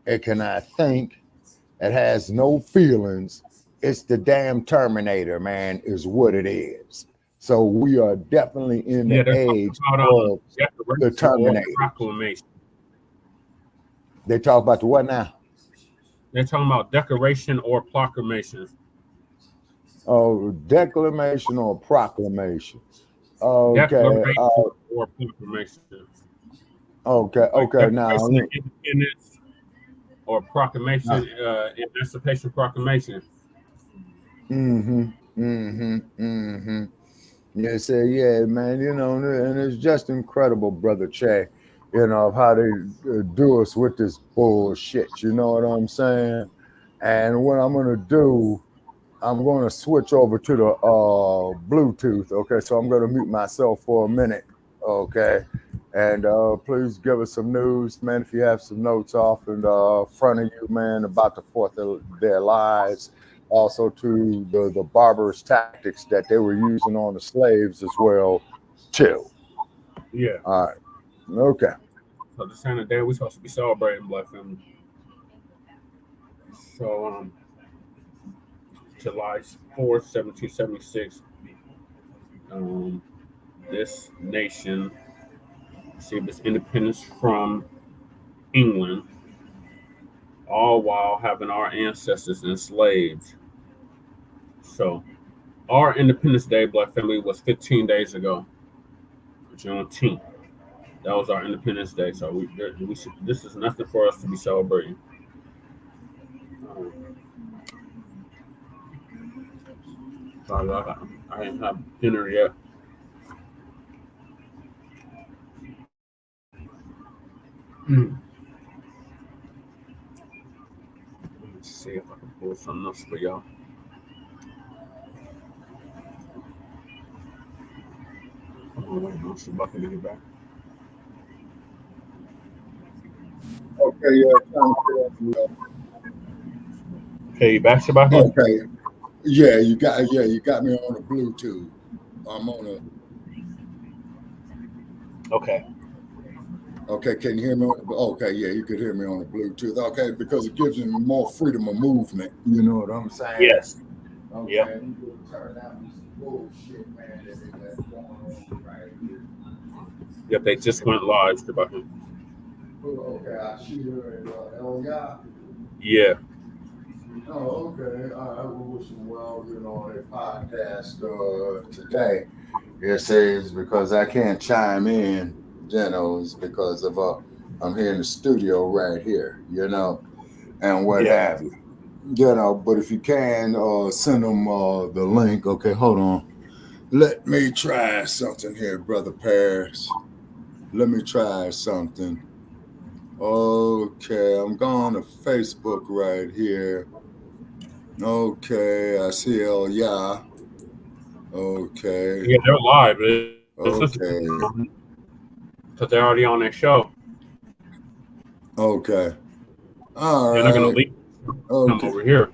It cannot think. It has no feelings. It's the damn Terminator, man, is what it is. So we are definitely in the age of the Terminator. They talk about the what now? They're talking about declaration or proclamation. Oh, declamation or proclamation. Okay. Declaration or proclamation. Okay. Like Okay. Now, Declaration of Independence or proclamation, Emancipation Proclamation. Yeah, say, yeah, man, you know, and it's just incredible, Brother Che, you know, of how they do us with this bullshit. You know what I'm saying? And what I'm going to do, I'm going to switch over to the Bluetooth. Okay, so I'm going to mute myself for a minute. Okay. And please give us some news, man, if you have some notes off in front of you, man, about the 4th of their lives. Also to the barbarous tactics that they were using on the slaves as well, too. Yeah. All right. Okay. So this kind of day we're supposed to be celebrating Black family. So July 4th, 1776, this nation received its independence from England, all while having our ancestors enslaved. So our Independence Day, Black family, was 15 days ago, Juneteenth. That was our Independence Day. So we should, this is nothing for us to be celebrating. Sorry, I didn't have dinner yet. Let's see if I can pull something else for y'all. Shabaka to get back. Okay, yeah. Okay, you back, Shabaka? Okay. Yeah, you got me on the Bluetooth. I'm on a. Okay. Okay, can you hear me? Okay, yeah, you could hear me on the Bluetooth. Okay, because it gives me more freedom of movement. You know what I'm saying? Yes. Okay. Yep. Turn down this bullshit, man, that they got going on right here. Yep, they just went live, Shabaka. Okay, I see her and Elia. Yeah. Oh, okay. I will wish them well, you know, on their podcast today. It says because I can't chime in, you know, it's because of I'm here in the studio right here, you know, and what have you. You know, but if you can send them the link. Okay, hold on. Let me try something here, Brother Paris. Let me try something. Okay, I'm going to Facebook right here. Okay, I see Elia. Okay. Yeah, they're live. Okay. Because they're already on their show. Okay. All right. They're not going to leave them over here.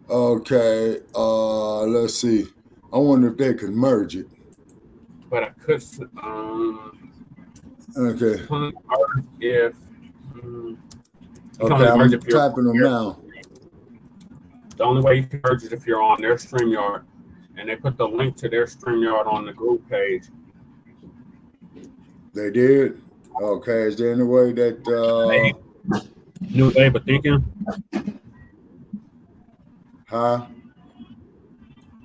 Okay. Let's see. I wonder if they can merge it. But I could. Okay. If. Okay, I'm typing them now. The only way you can merge it if you're on their StreamYard, and they put the link to their StreamYard on the group page. They did. Okay. Is there any way that New way of thinking? Huh?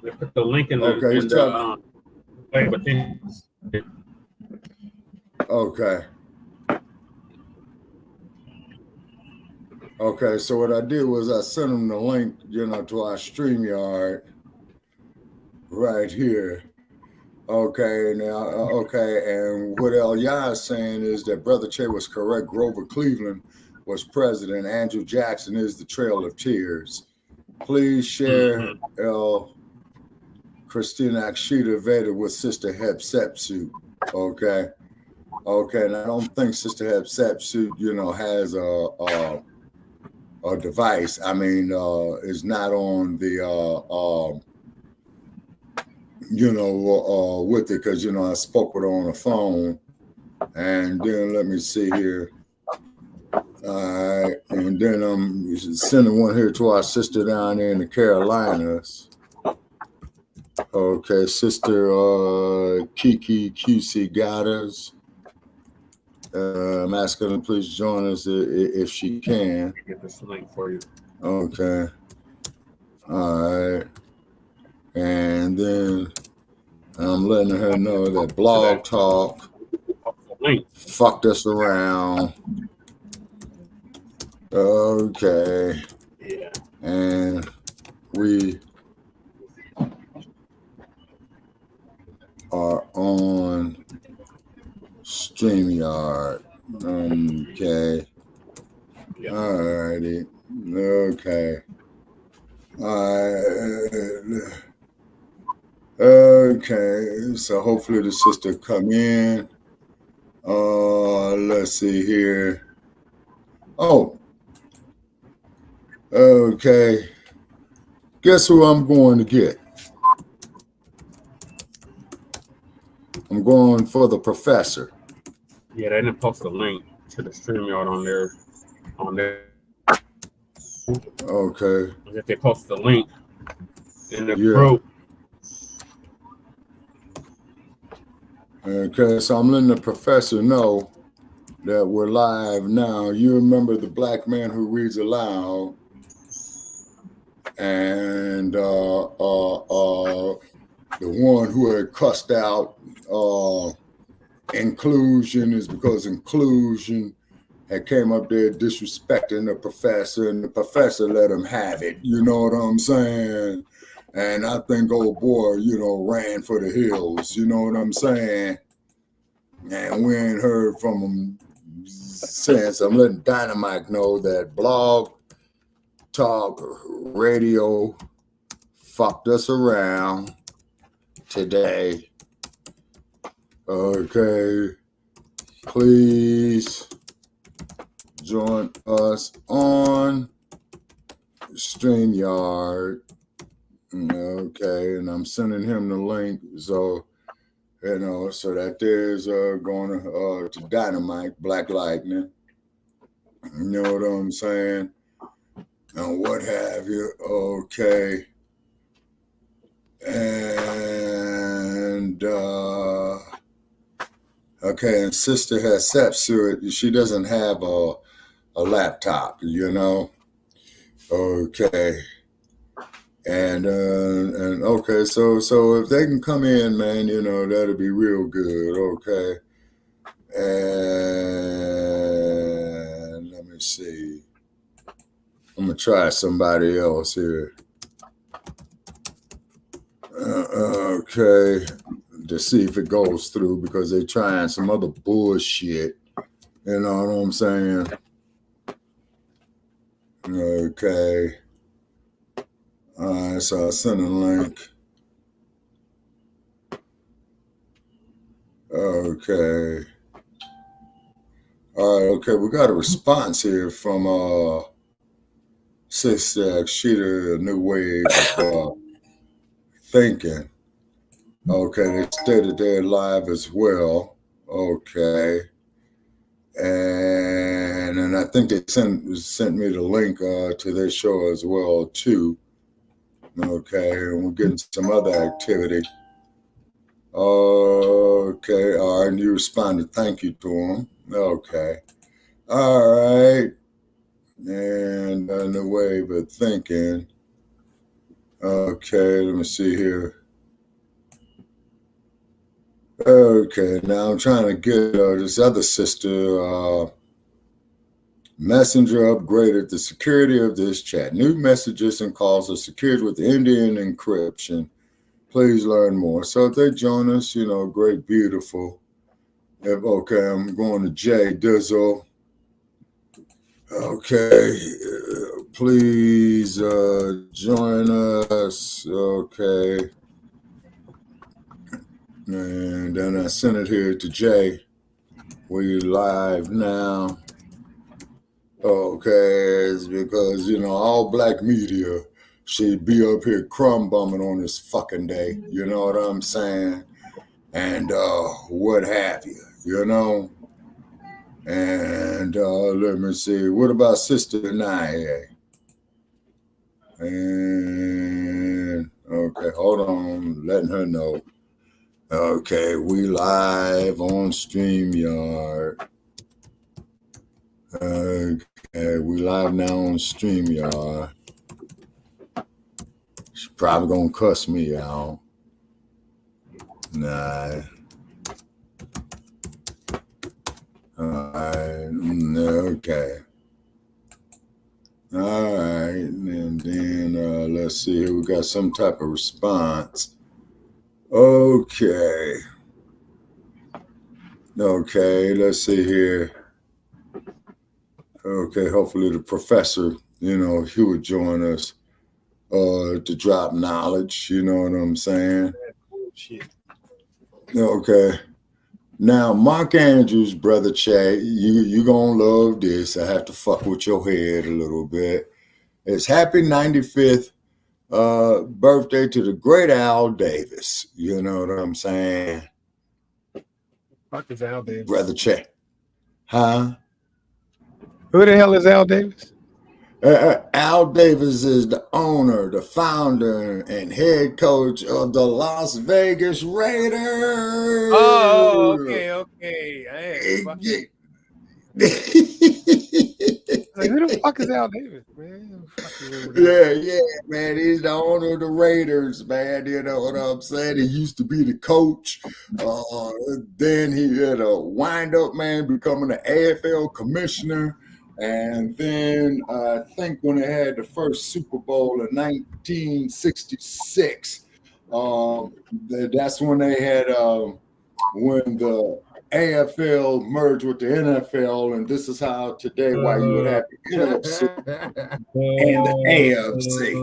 They put the link in the okay. way of thinking. Okay. Okay, so what I did was I sent them the link, you know, to our StreamYard right here. Okay, now, okay, and what Elia is saying is that Brother Che was correct. Grover Cleveland was president. Andrew Jackson is the Trail of Tears. Please share Christina Akshita Veda with Sister Hatshepsut. Okay. Okay, and I don't think Sister Hatshepsut, you know, has a device. I mean, is not on the, you know, with it, because, you know, I spoke with her on the phone. And then let me see here. All right. And then I'm sending one here to our sister down there in the Carolinas. Okay, Sister Kiki QC got us. I'm asking her to please join us if she can. Get this link for you. Okay. All right. And then I'm letting her know that Blog Talk fucked us around. Okay. Yeah. And we are on StreamYard. Okay. Yep. All righty. Okay. All right. Okay. So hopefully the sister come in. Let's see here. Oh. Okay. Guess who I'm going to get? I'm going for the professor. Yeah, they didn't post a link to the StreamYard on there. Okay. If they post the link in the group. Okay, so I'm letting the professor know that we're live now. You remember the black man who reads aloud, and the one who had cussed out inclusion is because inclusion had came up there disrespecting the professor, and the professor let him have it. You know what I'm saying? And I think old boy, ran for the hills. You know what I'm saying? And we ain't heard from him since. I'm letting Dynamite know that Blog Talk Radio fucked us around today. Okay. Please join us on StreamYard. Okay, and I'm sending him the link, so so that there's going to Dynamite, Black Lightning. You know what I'm saying? And what have you? Okay. And okay, and sister has Sepsu. She doesn't have a laptop, Okay. And okay, so if they can come in, man, that'll be real good. Okay. And let me see. I'm gonna try somebody else here. Okay, to see if it goes through, because they're trying some other bullshit. You know what I'm saying? Okay. All right, so I sent a link. Okay. All right, okay, we got a response here from Sister Akshita, A New Wave of Thinking. Okay, they stated they're live as well. Okay. And I think they sent me the link to their show as well, too. Okay, and we're getting some other activity. Okay, all right, and you responded, thank you to them. Okay, all right, and in the wave of thinking. Okay, let me see here. Okay, now I'm trying to get this other sister. Messenger upgraded the security of this chat. New messages and calls are secured with Indian encryption. Please learn more. So if they join us, great, beautiful. Okay, I'm going to Jay Dizzle. Okay, please join us. Okay. And then I sent it here to Jay. We live now. Okay, it's because, all black media should be up here crumb bumming on this fucking day. You know what I'm saying? And what have you, And let me see. What about Sister Nye? And okay, hold on. Letting her know. Okay, we live on StreamYard. Okay, we live now on StreamYard. She's probably gonna cuss me out. Nah. Alright, okay. Alright, and then let's see here. We got some type of response. Okay. Okay, let's see here. Okay, hopefully the professor, you know, he would join us to drop knowledge, you know what I'm saying? Okay. Now, Mark Andrews, brother Che, you gonna love this. I have to fuck with your head a little bit. It's happy 95th birthday to the great Al Davis. You know what I'm saying? Fuck is Al Davis? Brother Che. Huh? Who the hell is Al Davis? Al Davis is the owner, the founder, and head coach of the Las Vegas Raiders. Oh, okay. Like, who the fuck is Al Davis, man? Yeah, man. He's the owner of the Raiders, man. You know what I'm saying? He used to be the coach. Then he had a wind-up, man, becoming an AFL commissioner. And then I think when they had the first Super Bowl in 1966, that's when they had when the AFL merged with the NFL, and this is how today why you would have the NFC and the AFC.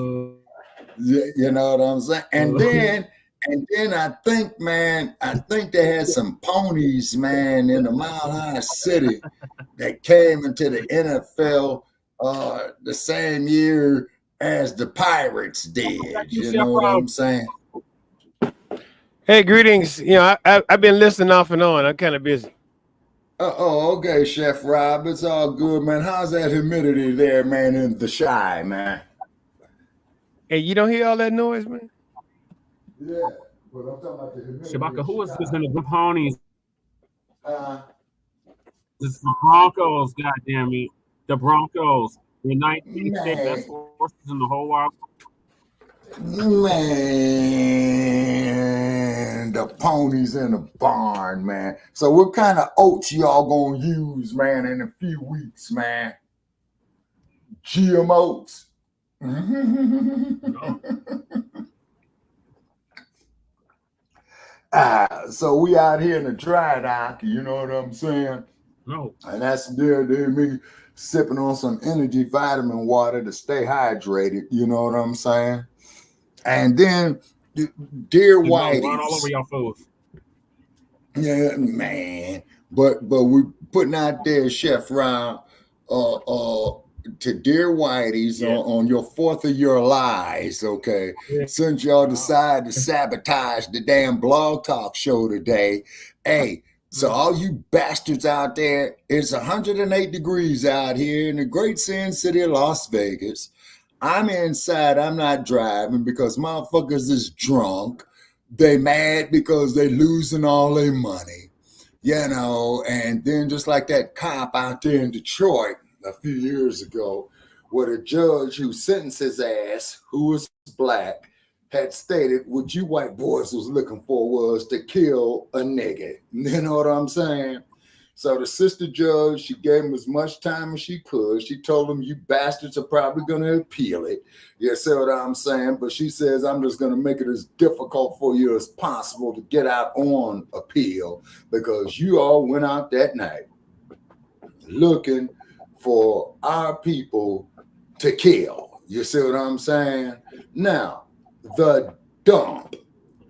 You know what I'm saying? And then I think, man, they had some ponies, man, in the Mile High City that came into the NFL the same year as the Pirates did. You know what I'm saying? Hey, greetings. You know, I've been listening off and on. I'm kind of busy. Okay, Chef Rob. It's all good, man. How's that humidity there, man, in the Shy, man? Hey, you don't hear all that noise, man? Yeah, but I'm talking about the humidity. Shabaka, who is this in the ponies? This is the Broncos, goddamn it. The Broncos. The 19th best horses in the whole world. Man, the ponies in the barn, man. So what kind of oats y'all gonna use, man, in a few weeks, man? GM oats. So we out here in the dry dock, you know what I'm saying? No. And that's there me sipping on some energy vitamin water to stay hydrated, you know what I'm saying? And then dear Whitey, run all over your food. Yeah, man. But we putting out there, Chef Rob, to dear Whitey's on your 4th of your lies, okay? Yeah. Since y'all decided to sabotage the damn blog talk show today, hey. So all you bastards out there, it's 108 degrees out here in the great sin city of Las Vegas. I'm inside, I'm not driving because motherfuckers is drunk. They mad because they losing all their money, you know. And then just like that cop out there in Detroit a few years ago, where the judge who sentenced his ass, who was black, had stated what you white boys was looking for was to kill a nigga. You know what I'm saying? So the sister judge, she gave him as much time as she could. She told him, you bastards are probably going to appeal it. You see what I'm saying? But she says, I'm just going to make it as difficult for you as possible to get out on appeal because you all went out that night looking for our people to kill. You see what I'm saying? Now, the dump,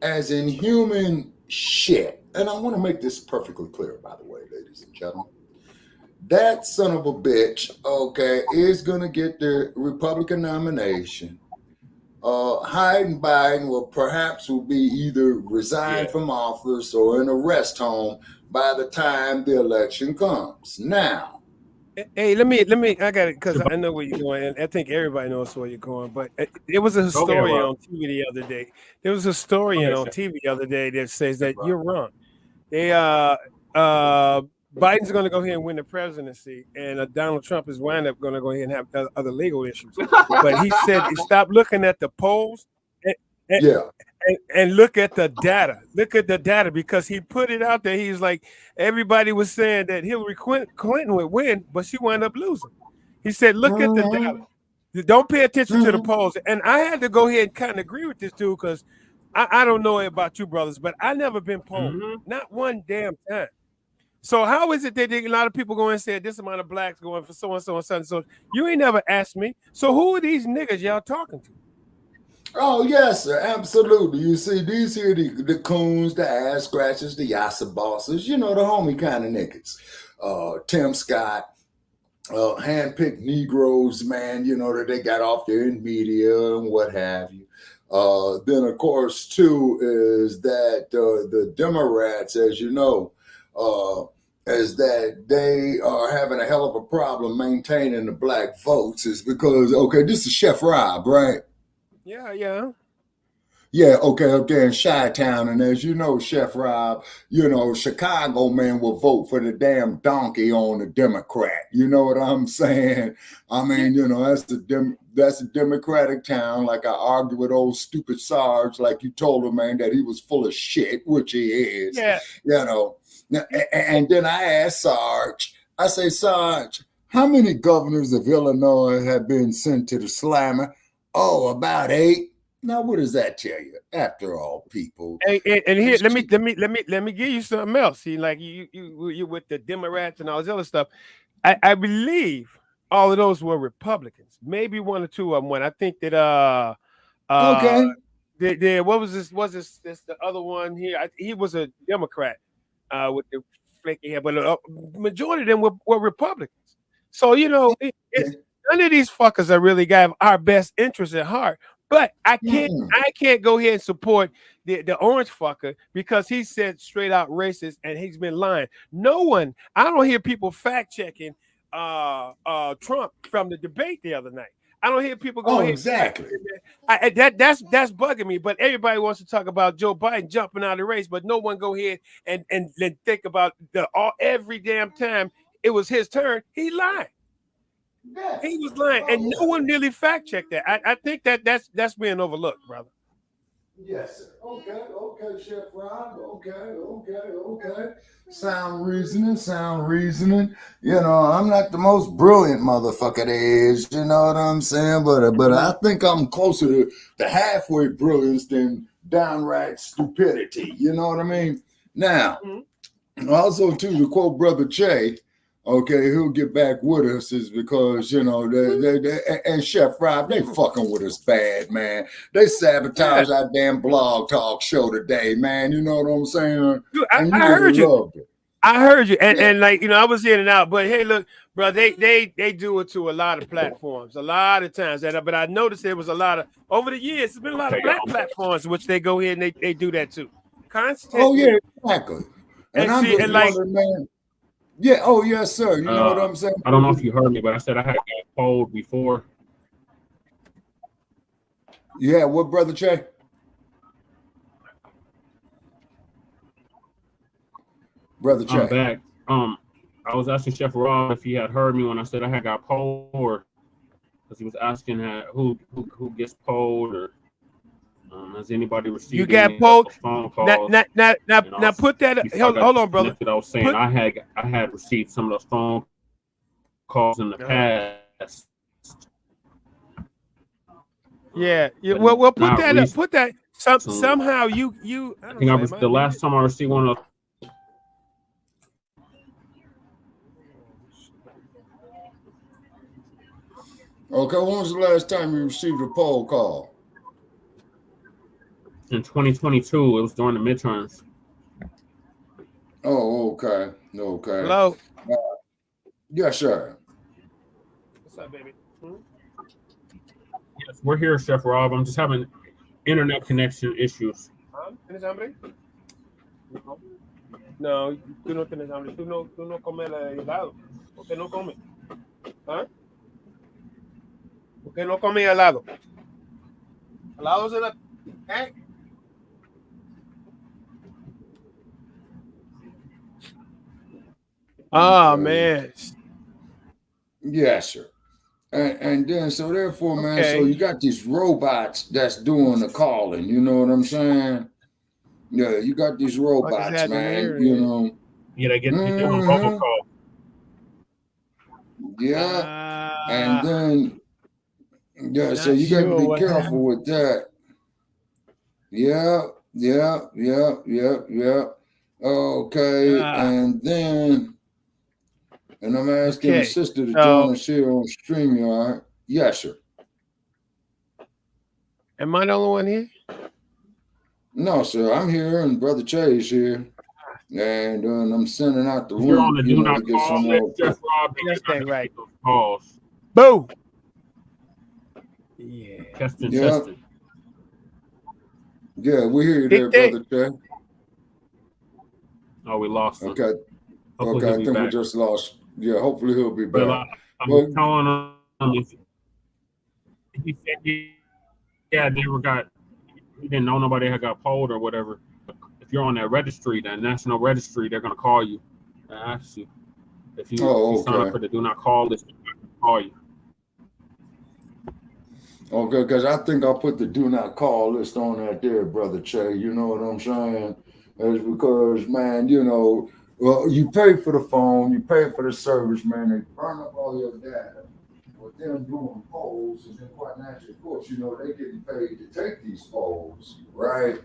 as in human shit, and I want to make this perfectly clear, by the way, ladies and gentlemen, that son of a bitch, okay, is going to get the Republican nomination. Biden will be either resigned from office or in a rest home by the time the election comes. Now, hey, let me, I got it because I know where you're going, and I think everybody knows where you're going. But there was a historian on TV the other day. There was a historian on TV the other day that says that you're wrong. They Biden's going to go ahead and win the presidency, and Donald Trump is going to go ahead and have other legal issues. But he said, stop looking at the polls and look at the data. Look at the data, because he put it out there. He's like, everybody was saying that Hillary Clinton would win, but she wound up losing. He said, look at the data. Don't pay attention to the polls. And I had to go ahead and kind of agree with this dude, because I don't know about you brothers, but I never been polled. Not one damn time. So how is it that a lot of people go and say this amount of blacks going for so and so and so and so? You ain't never asked me. So who are these niggas y'all talking to? Oh, yes, sir. Absolutely. You see, these here, the coons, the ass scratchers, the yassa bosses, you know, the homie kind of niggas. Tim Scott, handpicked Negroes, man, you know, that they got off there in media and what have you. Then, of course, too, is that the Democrats, as you know, is that they are having a hell of a problem maintaining the black votes, is because, okay, this is Chef Rob, right? Yeah. Yeah, okay, in Chi-Town, and as you know, Chef Rob, you know, Chicago man will vote for the damn donkey on the Democrat. You know what I'm saying? I mean, you know, that's a Democratic town. Like I argued with old stupid Sarge, like you told him, man, that he was full of shit, which he is. Yeah. You know, and then I asked Sarge, I say, Sarge, how many governors of Illinois have been sent to the slammer? Oh, about 8. Now, what does that tell you? After all, people. And here, let me give you something else. See, like you with the Democrats and all this other stuff. I believe all of those were Republicans. Maybe 1 or 2 of them went. I think that what was this? Was this the other one here? He was a Democrat with the flaky hair, but majority of them were Republicans. So you know, none of these fuckers are really got our best interests at heart. But I can't go ahead and support the orange fucker, because he said straight out racist and he's been lying. I don't hear people fact checking Trump from the debate the other night. I don't hear people going exactly. That's bugging me. But everybody wants to talk about Joe Biden jumping out of the race, but no one go ahead and think about every damn time it was his turn, he lied. Yes. He was lying, and no one really fact checked that. I think that's being overlooked, brother. Yes, sir. Okay, Chef Rob. Okay. Sound reasoning. You know, I'm not the most brilliant motherfucker there is, you know what I'm saying? But I think I'm closer to the halfway brilliance than downright stupidity. You know what I mean? Now, also too, to quote Brother Che, okay, he'll get back with us, is because, you know, they and Chef Rob, they fucking with us bad, man. They sabotage our damn blog talk show today, man. You know what I'm saying? Dude, I heard you. I heard you. And like, you know, I was in and out, but hey, look, bro, they do it to a lot of platforms, a lot of times. But I noticed there was a lot of, over the years, there's been a lot of black platforms which they go ahead and they do that too. Constantly. Oh, yeah, exactly. And I'm just wondering, man. Yeah. Oh, yes, sir. You know what I'm saying? I don't know if you heard me, but I said I had got polled before. Yeah. What, Brother Che? Brother Che. I'm back. I was asking Chef Rob if he had heard me when I said I had got polled, or because he was asking who gets polled, or has anybody received? You got polled. Phone calls? Now put that. Hold on, brother. I was saying I had received some of those phone calls in the past. Yeah. Well, put that up. Put that. Somehow you. I think the last time I received one of. Okay, when was the last time you received a poll call? In 2022, it was during the midterms. Oh, okay. Hello. Yes, sir. What's up, baby? Yes, we're here, Chef Rob. I'm just having internet connection issues. ¿Tienes hambre? No, tú no tienes hambre. Tú no comes helado. ¿Por qué no comes? ¿Ah? ¿Por qué no comes helado? Helados en la... ¿Eh? Oh man. Yes, sir. And then so therefore, man, so Okay. you got these robots that's doing the calling. You know what I'm saying? Yeah, you got these robots, man. You know. Yeah, they get doing Mhm. robocall. Yeah, and then yeah, so Not you got to sure be what careful happened. with that. Yeah. Okay, and then, and I'm asking the Okay. sister to So join us here on StreamYard. Yes, sir. am I the only one here? No, sir. I'm here, and Brother Chase here, and I'm sending out the If you're on link, the you do know, to not get call some list, more. just Rob, Yes, you're that not right. those calls. Boo. Yeah. Testing, Yeah. testing. Yeah, we hear you Did there, they? Brother Chase. Oh, we lost him. Okay. Hopefully Okay, he'll I be think we back. just lost. Yeah, hopefully he'll be Well, back. I'm But telling him if he said yeah, never got, he didn't know nobody had got polled or whatever. If you're on that registry, that national registry, they're gonna call you and ask you. If you sign up for the do not call list, they're gonna call you. okay, because I think I'll put the do not call list on that there, Brother Che. You know what I'm saying? It's because, man, you know, well, you pay for the phone, you pay for the service, man, they burn up all your data. With them doing polls, and then quite naturally, of course, you know, they getting paid to take these polls, right?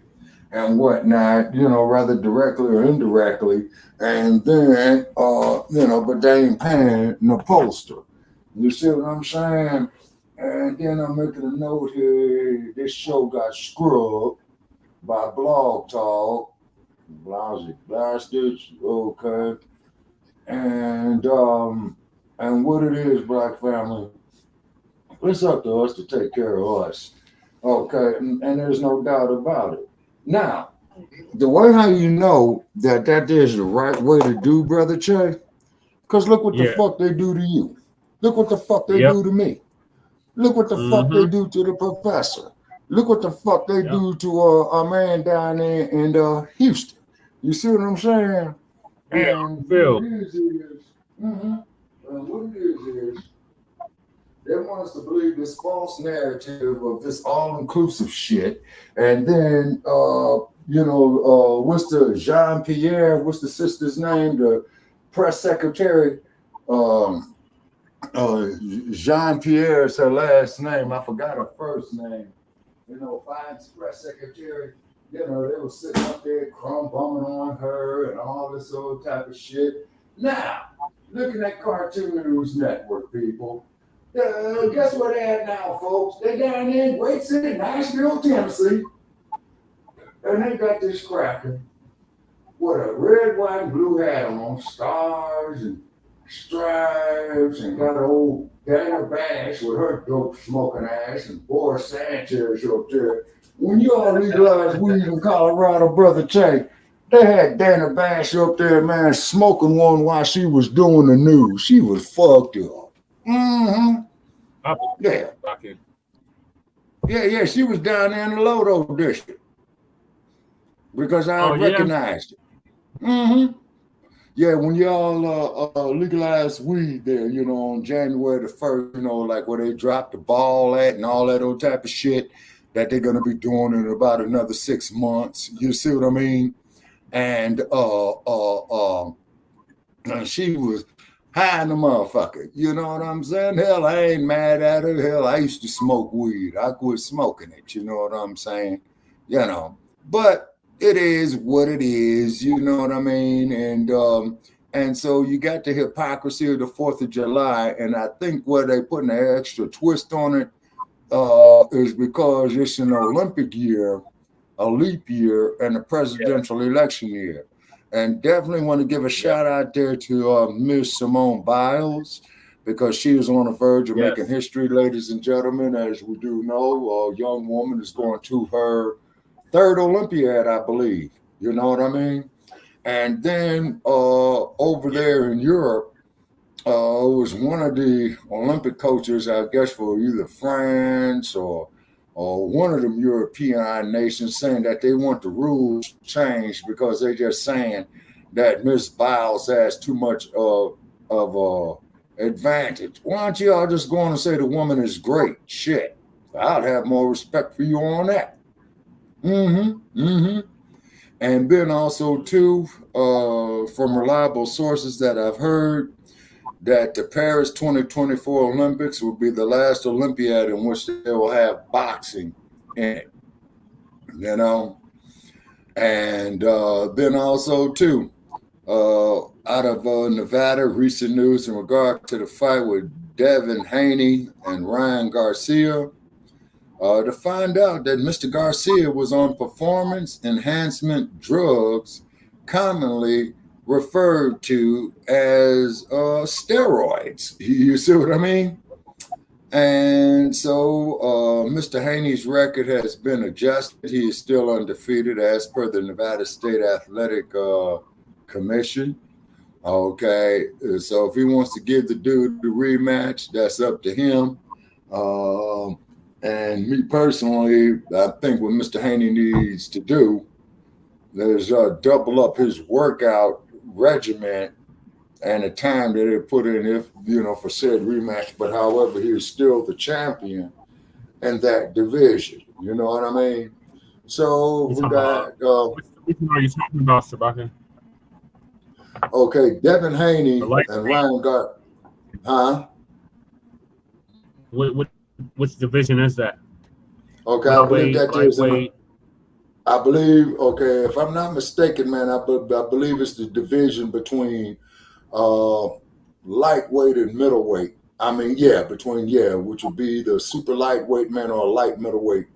And whatnot, you know, rather directly or indirectly. And then, you know, but they ain't paying the pollster. You see what I'm saying? And then I'm making a note here. This show got scrubbed by Blog Talk. Lousy bastards. Okay. And what it is, Black family, it's up to us to take care of us. Okay. And there's no doubt about it. Now, the way how you know that is the right way to do, Brother Che, because look what the fuck they do to you. Look what the fuck they do to me. Look what the fuck they do to the professor. Look what the fuck they do to a man down there in Houston. You see what I'm saying? Yeah, And Phil. what it is, they want us to believe this false narrative of this all-inclusive shit. And then, you know, what's the Jean-Pierre, what's the sister's name? The press secretary, Jean-Pierre is her last name. I forgot her first name. You know, Biden's press secretary, you know, they were sitting up there crumb bumming on her and all this old type of shit. Now, looking at Cartoon News Network, people. Guess where they're at now, folks? They're down there in Great City, Nashville, Tennessee. And they got this cracker with a red, white, and blue hat on, stars and stripes, and got old Dana Bash with her dope smoking ass, and Boris Sanchez up there. When you all legalized weed in Colorado, Brother Che, they had Dana Bash up there, man, smoking one while she was doing the news. She was fucked up. Mm-hmm. Yeah. Yeah, she was down there in the Lodo district because I recognized it. Mm-hmm. Yeah, when y'all legalized weed there, you know, on January the 1st, you know, like where they dropped the ball at and all that old type of shit that they're going to be doing in about another 6 months. You see what I mean? And she was high in the motherfucker. You know what I'm saying? Hell, I ain't mad at her. Hell, I used to smoke weed. I quit smoking it. You know what I'm saying? You know, but it is what it is. You know what I mean? And so you got the hypocrisy of the 4th of July. And I think where they putting an extra twist on it is because it's an Olympic year, a leap year, and a presidential election year. And definitely want to give a shout out there to Miss Simone Biles, because she is on the verge of making history, ladies and gentlemen. As we do know, a young woman is going to her 3rd Olympiad, I believe. You know what I mean? And then over there in Europe, it was one of the Olympic coaches, I guess, for either France or one of them European nations, saying that they want the rules changed because they're just saying that Miss Biles has too much of advantage. Why don't you all just go on and say the woman is great? Shit, I'd have more respect for you on that. And then also too, from reliable sources that I've heard, that the Paris 2024 Olympics will be the last Olympiad in which they will have boxing in it. You know, and then also too, out of Nevada, recent news in regard to the fight with Devin Haney and Ryan Garcia, to find out that Mr. Garcia was on performance enhancement drugs, commonly referred to as steroids. You see what I mean? And so Mr. Haney's record has been adjusted. He is still undefeated as per the Nevada State Athletic Commission. Okay, so if he wants to give the dude the rematch, that's up to him. And me personally, I think what Mr. Haney needs to do is double up his workout regimen and the time that they put in, if for said rematch. But however, he is still the champion in that division. You know what I mean? So we got. Which one are you talking about, Shabaka? Okay, Devin Haney and Ryan Gar. Huh? Which division is that? Okay, I believe that is. I believe. Okay, if I'm not mistaken, man, I believe it's the division between lightweight and middleweight. I mean, which would be the super lightweight man or light middleweight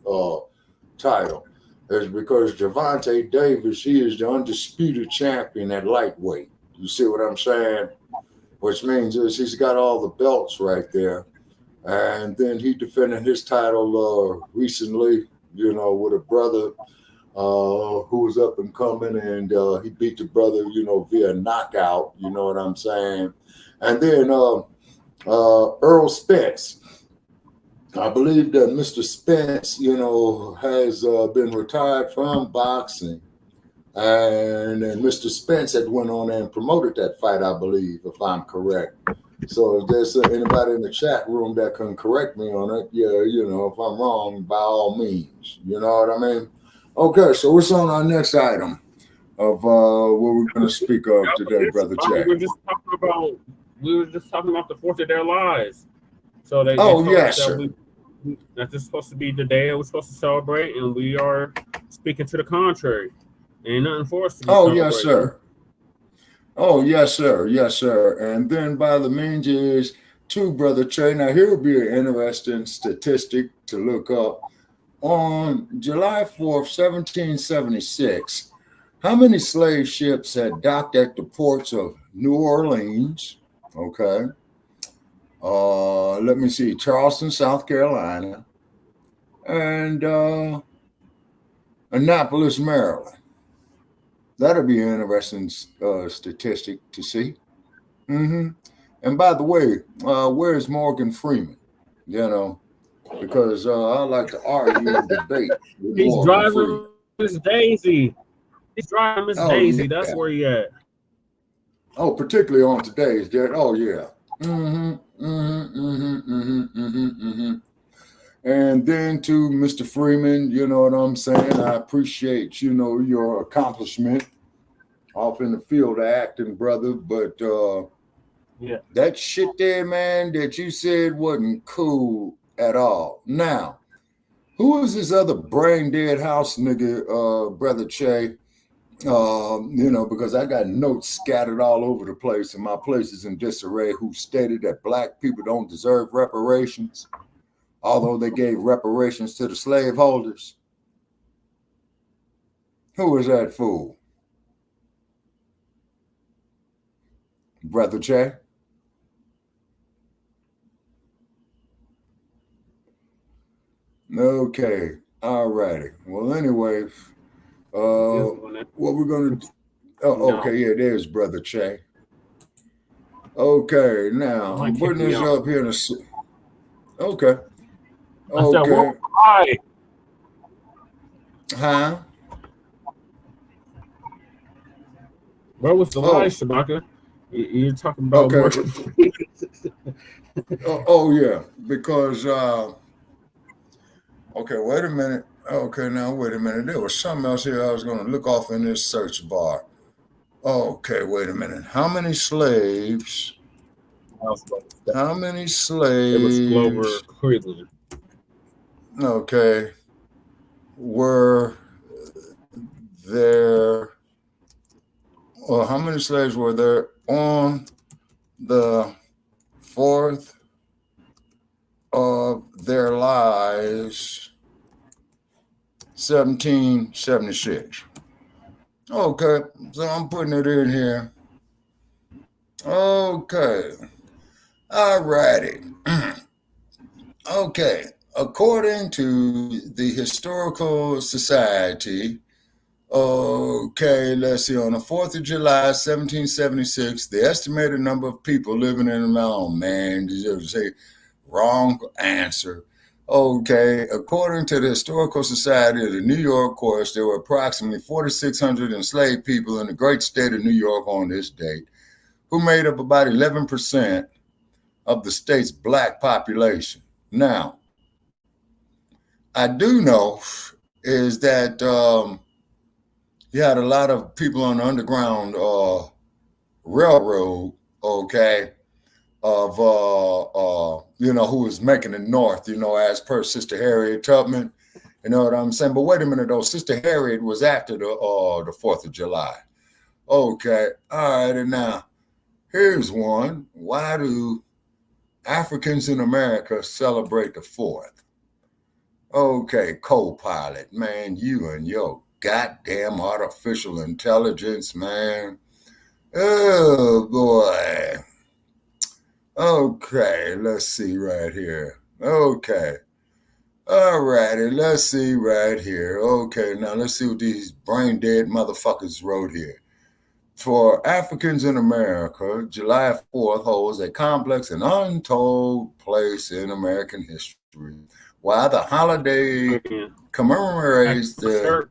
title. It's because Gervonta Davis, he is the undisputed champion at lightweight. You see what I'm saying? Which means is he's got all the belts right there. And then he defended his title recently, with a brother who was up and coming, and he beat the brother, via knockout. You know what I'm saying? And then Earl Spence. I believe that Mr. Spence, has been retired from boxing. And then Mr. Spence had went on and promoted that fight, I believe, if I'm correct. So if there's anybody in the chat room that can correct me on it, if I'm wrong, by all means. You know what I mean? Okay, so what's on our next item of what we're going to speak of today, Brother Jack? We were just talking about the 4th of their lives. So they yes, sir. That this is supposed to be the day we're supposed to celebrate, and we are speaking to the contrary. Ain't nothing for us to be yes, sir. Oh, yes, sir. Yes, sir. And then by the means is, too, Brother Trey. Now, here will be an interesting statistic to look up. On July 4th, 1776, how many slave ships had docked at the ports of New Orleans? Okay. Let me see, Charleston, South Carolina, and Annapolis, Maryland. That'll be an interesting statistic to see. And by the way, where's Morgan Freeman? Because I like to argue and debate. He's driving Miss Daisy. He's driving Miss Daisy. Yeah. That's where he at. Oh, particularly on today's date. Oh, yeah. And then to Mr. Freeman, you know what I'm saying? I appreciate, your accomplishment off in the field of acting, brother. But that shit there, man, that you said wasn't cool at all. Now, who is this other brain dead house nigga, Brother Che? Because I got notes scattered all over the place, and my place is in disarray, who stated that black people don't deserve reparations, although they gave reparations to the slaveholders. Who is that fool? Brother Che? Okay. All righty. Well, anyway, what we're going to... okay. Yeah, there's Brother Che. Okay. Now, I'm putting this up here in a... Okay. Okay. Hi. Huh? Where was the lie, Shabaka? You're talking about Okay. Yeah, because okay, wait a minute. Okay, now wait a minute. There was something else here I was going to look off in this search bar. Okay, wait a minute. How many slaves? How many slaves? It was Glover Cleveland. Okay, were there? Well, how many slaves were there on the 4th of their lives, 1776? Okay, so I'm putting it in here. Okay, all righty. Okay, according to the Historical Society, okay, let's see, on the 4th of July, 1776, the estimated number of people living in, oh man, did you say wrong answer? Okay, according to the Historical Society of the New York Course, there were approximately 4,600 enslaved people in the great state of New York on this date, who made up about 11% of the state's black population. Now, I do know is that you had a lot of people on the Underground Railroad, okay, of who was making it north, as per Sister Harriet Tubman. You know what I'm saying? But wait a minute, though. Sister Harriet was after the 4th of July. Okay, all right, and now here's one. Why do Africans in America celebrate the 4th? Okay, co-pilot, man, you and your goddamn artificial intelligence, man. Oh, boy. Okay, let's see right here. Okay. All righty, let's see right here. Okay, now let's see what these brain-dead motherfuckers wrote here. For Africans in America, July 4th holds a complex and untold place in American history. While the holiday commemorates the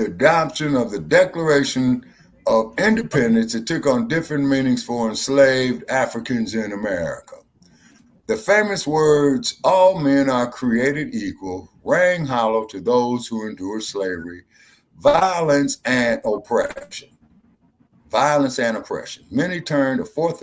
adoption of the Declaration of Independence, it took on different meanings for enslaved Africans in America. The famous words, "all men are created equal," rang hollow to those who endured slavery, violence and oppression. Many turned the 4th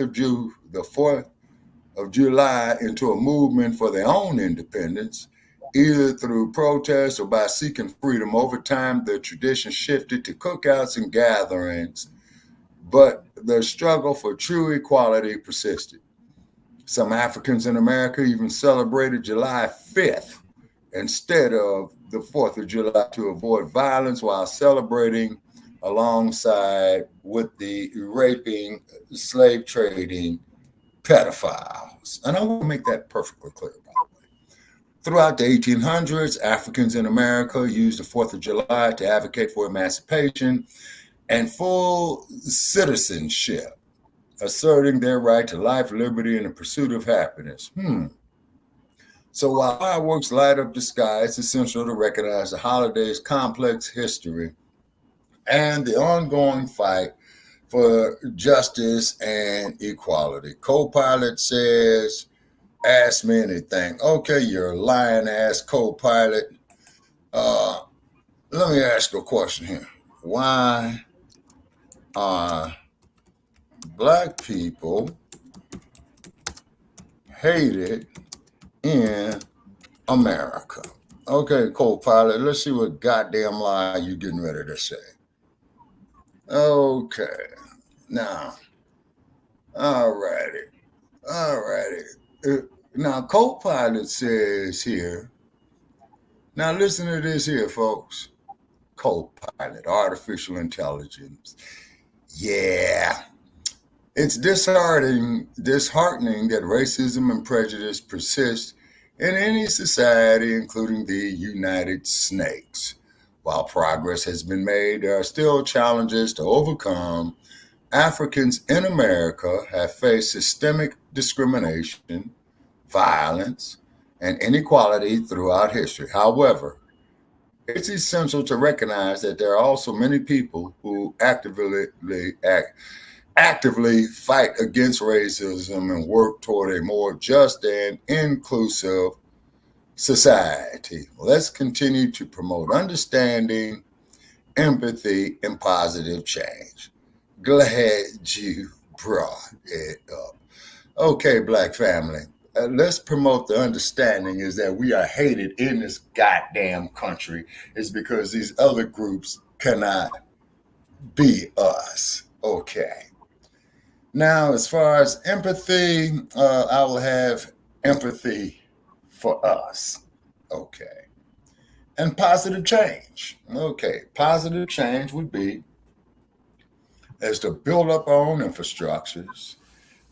of July into a movement for their own independence, either through protest or by seeking freedom. Over time, the tradition shifted to cookouts and gatherings, but the struggle for true equality persisted. Some Africans in America even celebrated July 5th instead of the 4th of July to avoid violence while celebrating alongside with the raping, slave trading pedophiles. And I want to make that perfectly clear, by the way. Throughout the 1800s, Africans in America used the 4th of July to advocate for emancipation and full citizenship, asserting their right to life, liberty, and the pursuit of happiness. So while fireworks light up the sky, it's essential to recognize the holiday's complex history and the ongoing fight for justice and equality. Co-pilot says, "Ask me anything." Okay, you're a lying ass co-pilot. Let me ask you a question here. Why are black people hated in America? Okay, co-pilot, let's see what goddamn lie you getting ready to say. Okay, now, all righty. Now, co-pilot says here, now listen to this here, folks. Co-pilot, artificial intelligence. Yeah, it's disheartening that racism and prejudice persist in any society, including the United States. While progress has been made, there are still challenges to overcome. Africans in America have faced systemic discrimination, violence, and inequality throughout history. However, it's essential to recognize that there are also many people who actively fight against racism and work toward a more just and inclusive society. Let's continue to promote understanding, empathy, and positive change. Glad you brought it up. Okay, Black family, let's promote the understanding is that we are hated in this goddamn country is because these other groups cannot be us. Okay. Now, as far as empathy, I will have empathy for us. Okay. And positive change. Okay. Positive change would be is to build up our own infrastructures,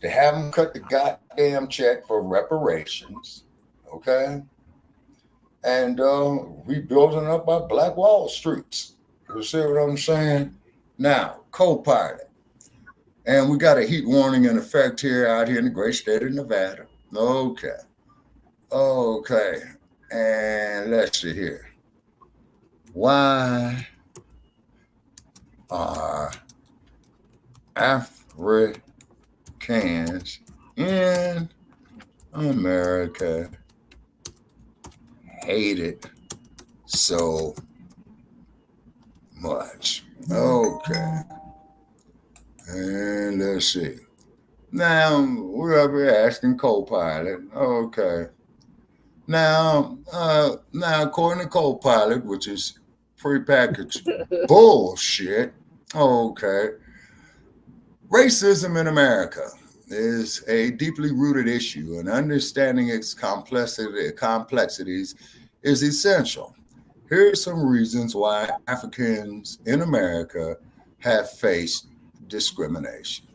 to have them cut the goddamn check for reparations. Okay. And rebuilding up our Black Wall Streets. You see what I'm saying? Now, co-pilot. And we got a heat warning in effect here out here in the great state of Nevada. Okay. Okay. And let's see here. Why are Africans in America hated so much? Okay. And let's see. Now we're up here asking co-pilot. Okay. Now according to co-pilot, which is prepackaged bullshit. Okay. Racism in America is a deeply rooted issue, and understanding its complexities is essential. Here are some reasons why Africans in America have faced discrimination.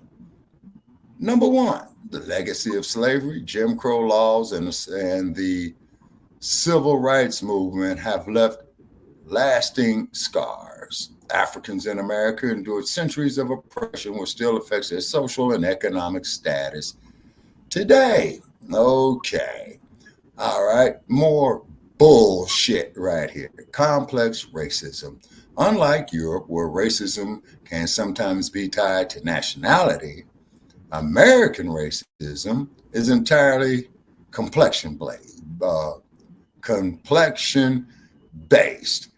Number one, the legacy of slavery, Jim Crow laws, and the civil rights movement have left lasting scars. Africans in America endured centuries of oppression, which still affects their social and economic status today. Okay. All right. More bullshit right here. Complex racism. Unlike Europe, where racism can sometimes be tied to nationality, American racism is entirely complexion-based.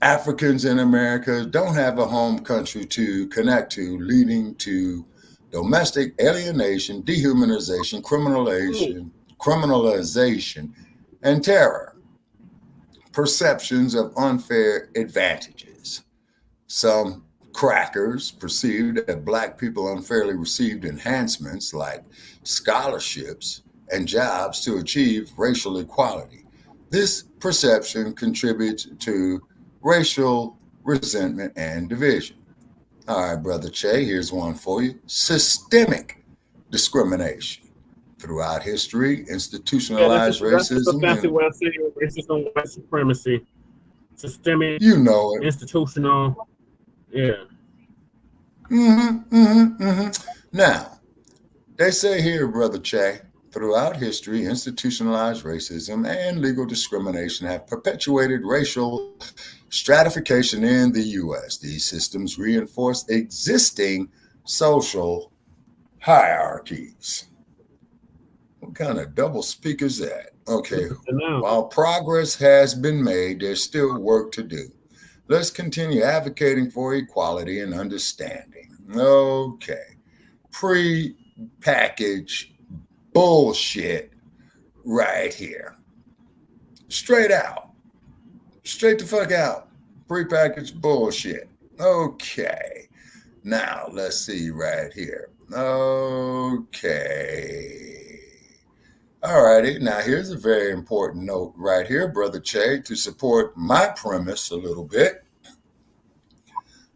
Africans in America don't have a home country to connect to, leading to domestic alienation, dehumanization, criminalization, and terror. Perceptions of unfair advantages. Some crackers perceive that Black people unfairly received enhancements like scholarships and jobs to achieve racial equality. This perception contributes to racial resentment and division. All right, Brother Che, here's one for you. Systemic discrimination. Throughout history, institutionalized racism. That's a fancy way of saying racism, white supremacy. Systemic, you know it. Institutional, yeah. Now, they say here, Brother Che, throughout history, institutionalized racism and legal discrimination have perpetuated racial stratification in the U.S. These systems reinforce existing social hierarchies. What kind of double speak is that? Okay, while progress has been made, there's still work to do. Let's continue advocating for equality and understanding. Okay, pre-packaged bullshit right here. Straight out. Straight the fuck out. Pre-packaged bullshit. Okay. Now, let's see right here. Okay. All righty. Now, here's a very important note right here, Brother Che, to support my premise a little bit.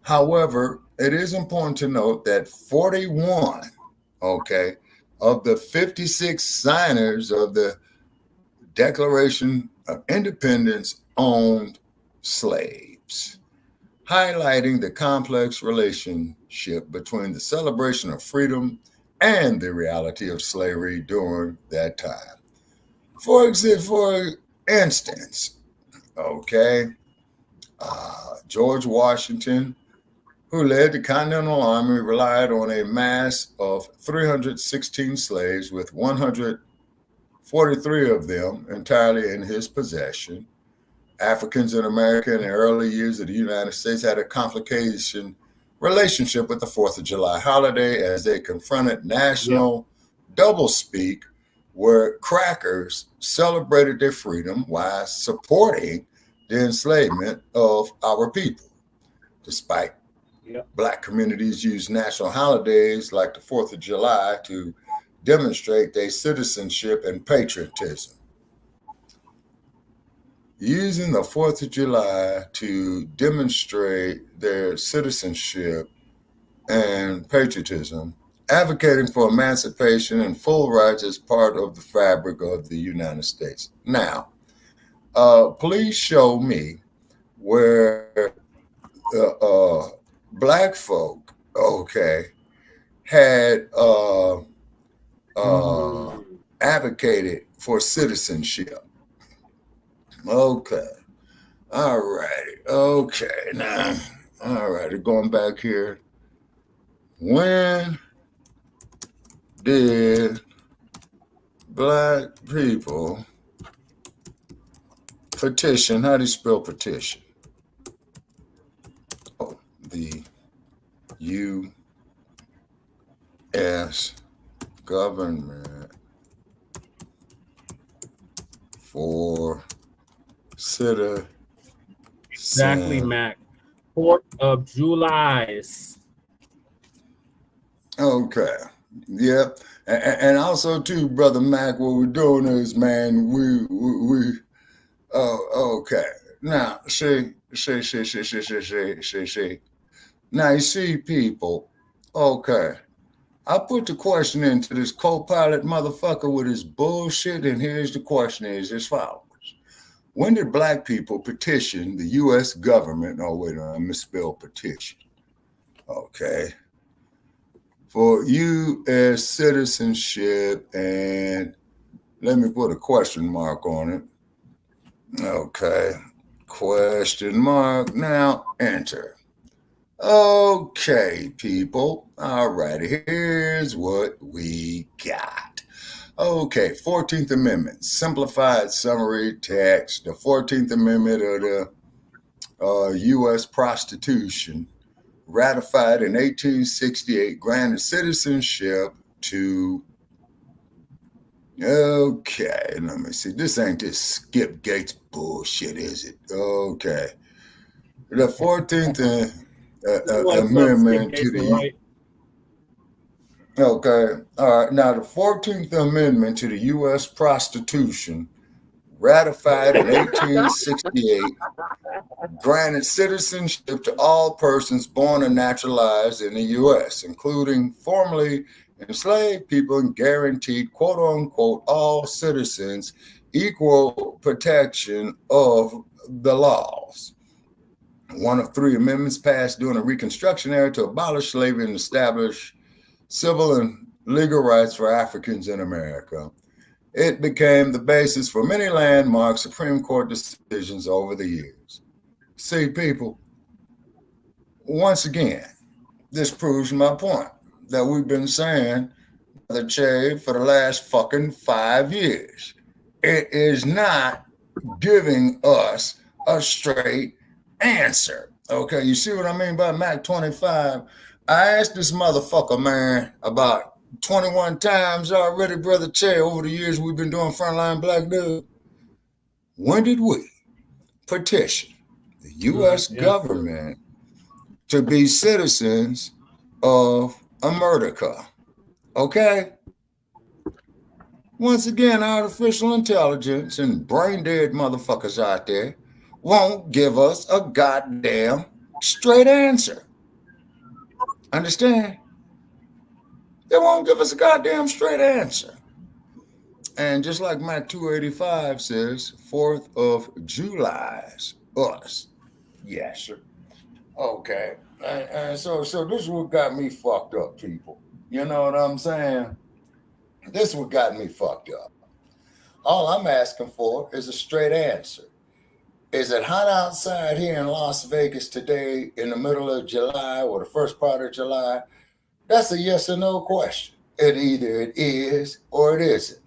However, it is important to note that 41, okay, of the 56 signers of the Declaration of Independence owned slaves, highlighting the complex relationship between the celebration of freedom and the reality of slavery during that time. For instance, okay, George Washington, who led the Continental Army, relied on a mass of 316 slaves, with 143 of them entirely in his possession. Africans in America in the early years of the United States had a complicated relationship with the 4th of July holiday as they confronted national doublespeak, where crackers celebrated their freedom while supporting the enslavement of our people. Despite Black communities use national holidays like the 4th of July to demonstrate their citizenship and patriotism. Using the 4th of July to demonstrate their citizenship and patriotism, advocating for emancipation and full rights as part of the fabric of the United States. Now, please show me where Black folk, had advocated for citizenship. Okay. All righty. Okay. Now, all righty. Going back here. When did Black people petition? How do you spell petition? Oh, the U.S. government for citizen. Exactly, Mac. 4th of July's. Okay. Yeah. And also too, Brother Mac, what we're doing is, man, we okay. Now, see. Now, you see, people, okay. I put the question into this co-pilot motherfucker with his bullshit, and here's the question is as follows. When did Black people petition the U.S. government? Oh, wait, I misspelled petition. Okay. For U.S. citizenship, and let me put a question mark on it. Okay. Question mark. Now, enter. Okay, people. All right, here's what we got. Okay, 14th Amendment, simplified summary text. The 14th Amendment of the U.S. Prostitution, ratified in 1868, granted citizenship to, okay, let me see. This ain't this Skip Gates bullshit, is it? Okay. The 14th Amendment to the Okay. All right. Now, the 14th Amendment to the U.S. Prostitution, ratified in 1868, granted citizenship to all persons born and naturalized in the U.S., including formerly enslaved people, and guaranteed, quote unquote, all citizens equal protection of the laws. One of 3 amendments passed during the Reconstruction era to abolish slavery and establish civil and legal rights for Africans in America. It became the basis for many landmark Supreme Court decisions over the years. See, people, once again, this proves my point that we've been saying, Brother Che, for the last fucking 5 years. It is not giving us a straight answer. Okay, you see what I mean by Mac 25? I asked this motherfucker, man, about 21 times already, Brother Che, over the years we've been doing Frontline Black Dude. When did we petition the U.S. government to be citizens of America? Okay? Once again, artificial intelligence and brain-dead motherfuckers out there won't give us a goddamn straight answer. Understand? They won't give us a goddamn straight answer. And just like Mac 285 says, 4th of July's us. Yeah, sure. Okay. And so this is what got me fucked up, people. You know what I'm saying? This is what got me fucked up. All I'm asking for is a straight answer. Is it hot outside here in Las Vegas today in the middle of July or the first part of July? That's a yes or no question. Either it is or it isn't.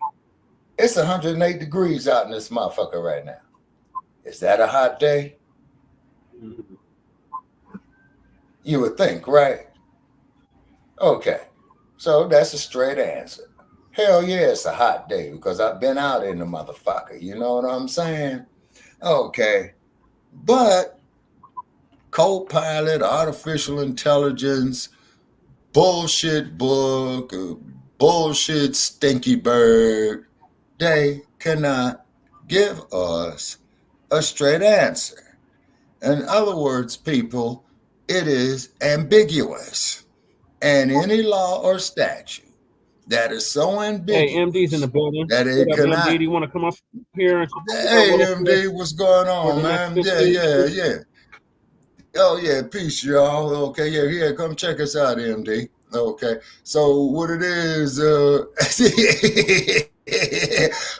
It's 108 degrees out in this motherfucker right now. Is that a hot day? You would think, right? Okay. So that's a straight answer. Hell yeah, it's a hot day because I've been out in the motherfucker. You know what I'm saying? Okay. But co-pilot, artificial intelligence, bullshit book, bullshit stinky bird, they cannot give us a straight answer. In other words, people, it is ambiguous. And any law or statute that is so ambiguous. Hey, MD's in the building. That it cannot. MD, do you want to come up here? And hey, MD, what's going on, man? Yeah. Oh, yeah, peace, y'all. Okay, yeah, come check us out, MD. Okay, so what it is, all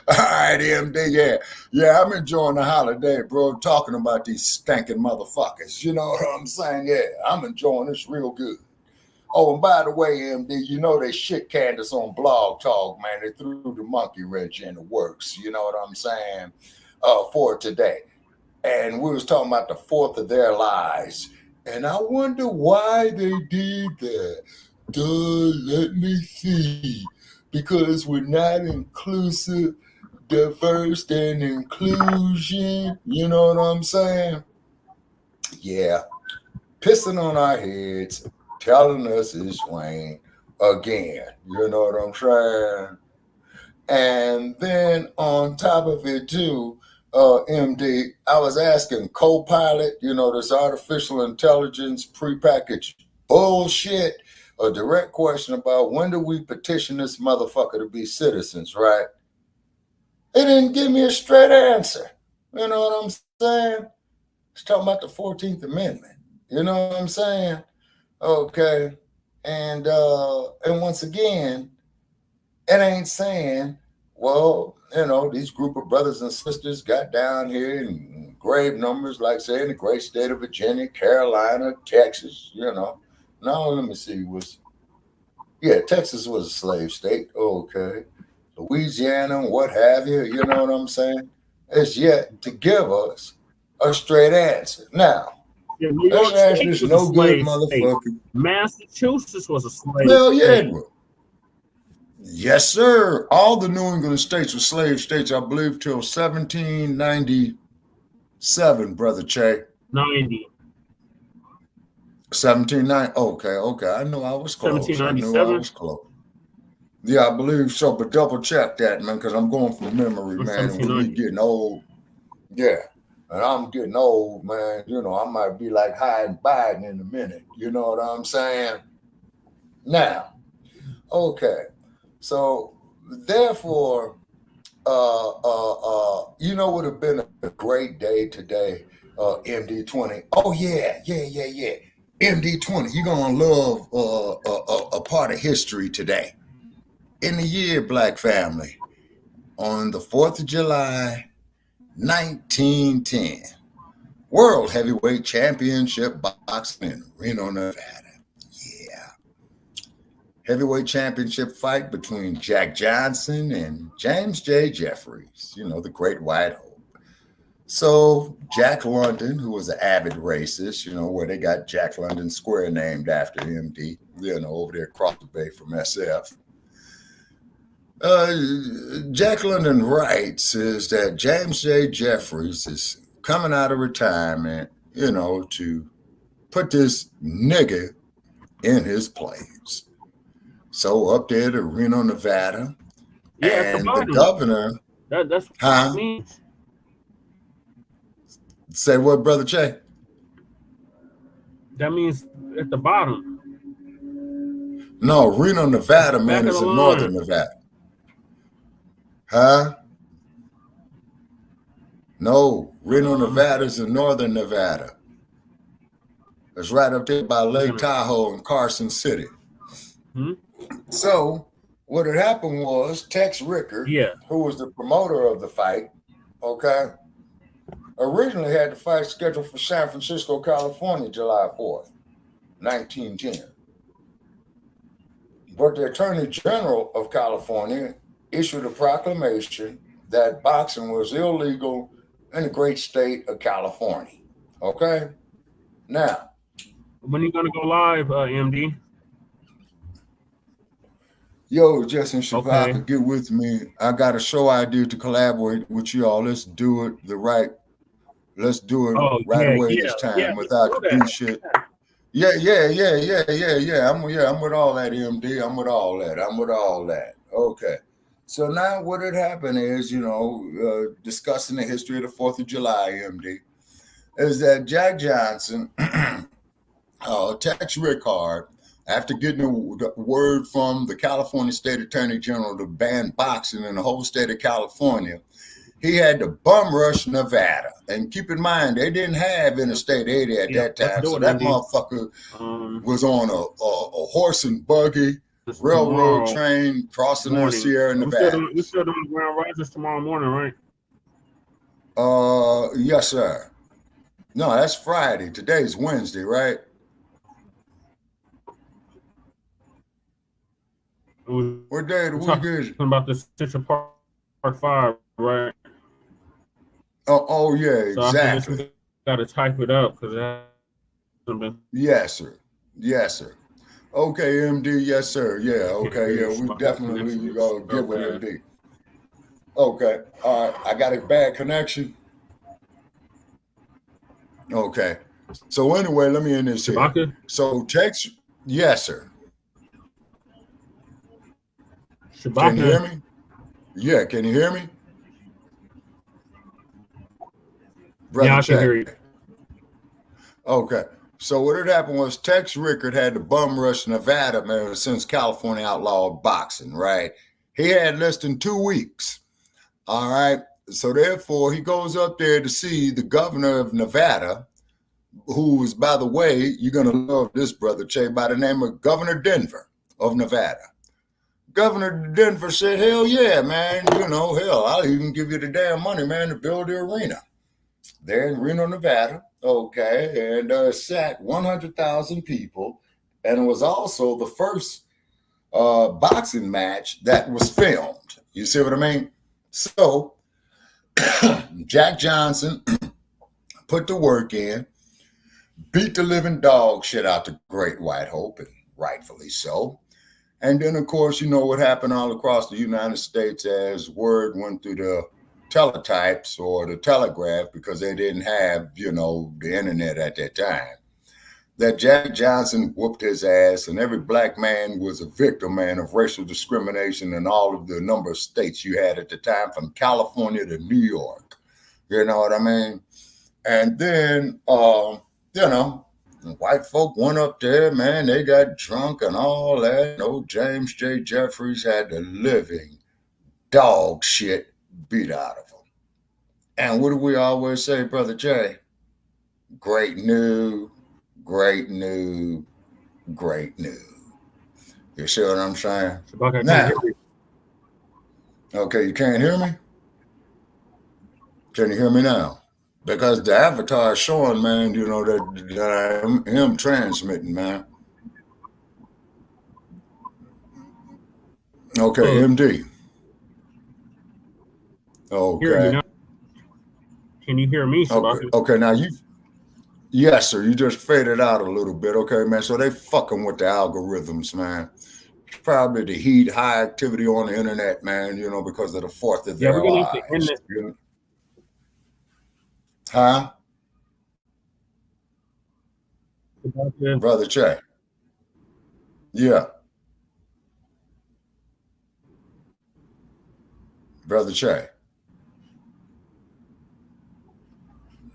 right, MD, yeah, I'm enjoying the holiday, bro, talking about these stinking motherfuckers. You know what I'm saying? Yeah, I'm enjoying this real good. Oh, and by the way, MD, you know they shit canned us on Blog Talk, man. They threw the monkey wrench in the works, you know what I'm saying, for today. And we was talking about the 4th of their lives. And I wonder why they did that. Let me see. Because we're not inclusive, diverse, and inclusion. You know what I'm saying? Yeah. Pissing on our heads. Telling us it's Wayne again. You know what I'm saying? And then on top of it too, MD, I was asking co-pilot, you know, this artificial intelligence prepackaged bullshit, a direct question about when do we petition this motherfucker to be citizens, right? It didn't give me a straight answer. You know what I'm saying? It's talking about the 14th Amendment. You know what I'm saying? Okay, and once again, it ain't saying, well, you know, these group of brothers and sisters got down here in grave numbers, like say in the great state of Virginia, Carolina, Texas, you know. No, let me see, Texas was a slave state, okay. Louisiana, what have you, you know what I'm saying? It's yet to give us a straight answer. Now, yeah, New York State was no good motherfucker. Massachusetts was a slave state. Yes, sir. All the New England states were slave states, I believe, till 1797, Brother Che. 90. 1790. Okay. I know I was close. 1797. Yeah, I believe so, but double check that, man, because I'm going from memory, man. And when we getting old, yeah. And I'm getting old, man. You know, I might be like hiding Biden in a minute. You know what I'm saying? Now, okay. So, therefore, you know, would have been a great day today, MD20. Oh, yeah. MD20, you're going to love a part of history today. In the year, Black family, on the 4th of July, 1910, World Heavyweight Championship boxing in Reno, Nevada. Yeah. Heavyweight championship fight between Jack Johnson and James J. Jeffries, you know, the great white hope. So Jack London, who was an avid racist, you know, where they got Jack London Square named after MD, you know, over there across the bay from SF. Jack London writes is that James J. Jeffries is coming out of retirement, you know, to put this nigga in his place. So up there to Reno, Nevada, and the governor. That's what it means. Say what, Brother Che? That means at the bottom. No, Reno, Nevada, man, is in northern Nevada. Huh? No, Reno, Nevada is in northern Nevada. It's right up there by Lake Tahoe and Carson City. So what had happened was Tex Rickard, who was the promoter of the fight, okay, originally had the fight scheduled for San Francisco, California, July 4th, 1910. But the Attorney General of California issued a proclamation that boxing was illegal in the great state of California. Okay? Now, when are you gonna go live, MD? Yo, Justin Shabaka, Okay. get with me. I got a show idea to collaborate with y'all. Let's do it Let's do it away this time without the do shit. Yeah. I'm with all that, MD. I'm with all that. Okay. So now what had happened is, discussing the history of the 4th of July, MD, is that Jack Johnson, Tex Rickard, after getting the word from the California State Attorney General to ban boxing in the whole state of California, he had to bum rush Nevada. And keep in mind, they didn't have Interstate 80 at that time. So that motherfucker was on a horse and buggy, railroad train, crossing the Sierra Nevada. We still doing Grand Rises tomorrow morning, right? Yes, sir. No, that's Friday. Today's Wednesday, right? What day of the week is it? About the Central Park 5, right? Oh yeah, exactly. So we got to type it up because it hasn't been. Yes, sir. Okay, MD. Yes, sir. Yeah. Okay. Yeah, we definitely get with MD. Okay. All right. I got a bad connection. Okay. So anyway, let me end this here. Shabaka? So text. Yes, sir. Shabaka. Can you hear me? Yeah. Can you hear me? Brother, yeah, I can hear you. Okay. So what had happened was Tex Rickard had to bum rush Nevada, man, since California outlawed boxing, right? He had less than 2 weeks. All right. So therefore, he goes up there to see the governor of Nevada, who is, by the way, you're going to love this, Brother Che, by the name of Governor Denver of Nevada. Governor Denver said, hell yeah, man. Hell, I'll even give you the damn money, man, to build the arena. There in Reno, Nevada, okay, and sat 100,000 people, and it was also the first boxing match that was filmed. You see what I mean? So, Jack Johnson put the work in, beat the living dog shit out the Great White Hope, and rightfully so. And then, of course, you know what happened all across the United States as word went through the teletypes or the telegraph, because they didn't have, the internet at that time, that Jack Johnson whooped his ass, and every black man was a victim, man, of racial discrimination in all of the number of states you had at the time, from California to New York. You know what I mean? And then, white folk went up there, man, they got drunk and all that. James J. Jeffries had the living dog shit beat out of them. And what do we always say, Brother Jay? Great new. You see what I'm saying? Now, okay, you can't hear me? Can you hear me now? Because the avatar is showing, man, that I'm him transmitting, man. Okay, MD. Okay. Can you hear me, Shabaka? Okay, now yes, sir. You just faded out a little bit, okay, man. So they fucking with the algorithms, man. Probably the heat, high activity on the internet, man. Because of the 4th of their lives. Huh? Brother Che. Yeah. Brother Che.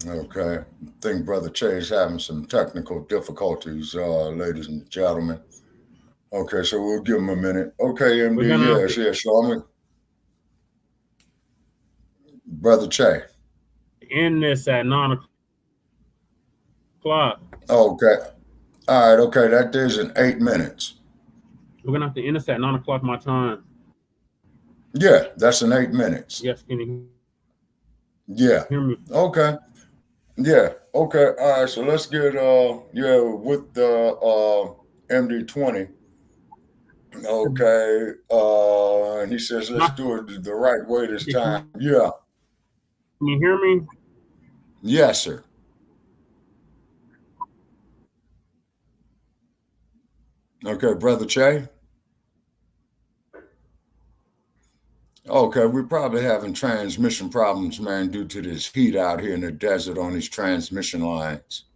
Okay. I think Brother Che is having some technical difficulties, ladies and gentlemen. Okay, so we'll give him a minute. Okay, MD, yes, so Brother Che. End this at 9 o'clock. Okay. All right, okay, that is in 8 minutes. We're going to have to end this at 9 o'clock my time. Yeah, that's in 8 minutes. Yes, can you? Yeah. Hear me? Okay. Yeah. Okay. All right. So let's get with the MD20. Okay. And he says let's do it the right way this time. Yeah. Can you hear me? Yes, sir. Okay, Brother Che. Okay, we're probably having transmission problems, man, due to this heat out here in the desert on these transmission lines.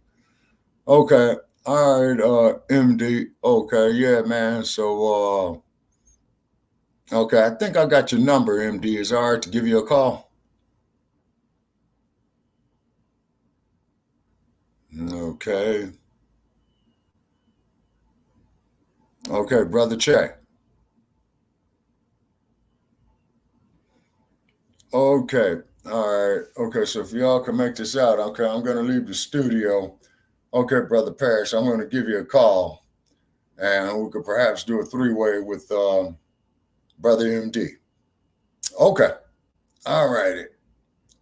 Okay, all right, MD. Okay, yeah, man. So, okay, I think I got your number, MD. Is it all right to give you a call? Okay. Okay, Brother Che. Okay, all right. Okay, so if y'all can make this out, okay, I'm going to leave the studio. Okay, Brother Parrish, I'm going to give you a call, and we could perhaps do a three-way with Brother MD. Okay, all righty.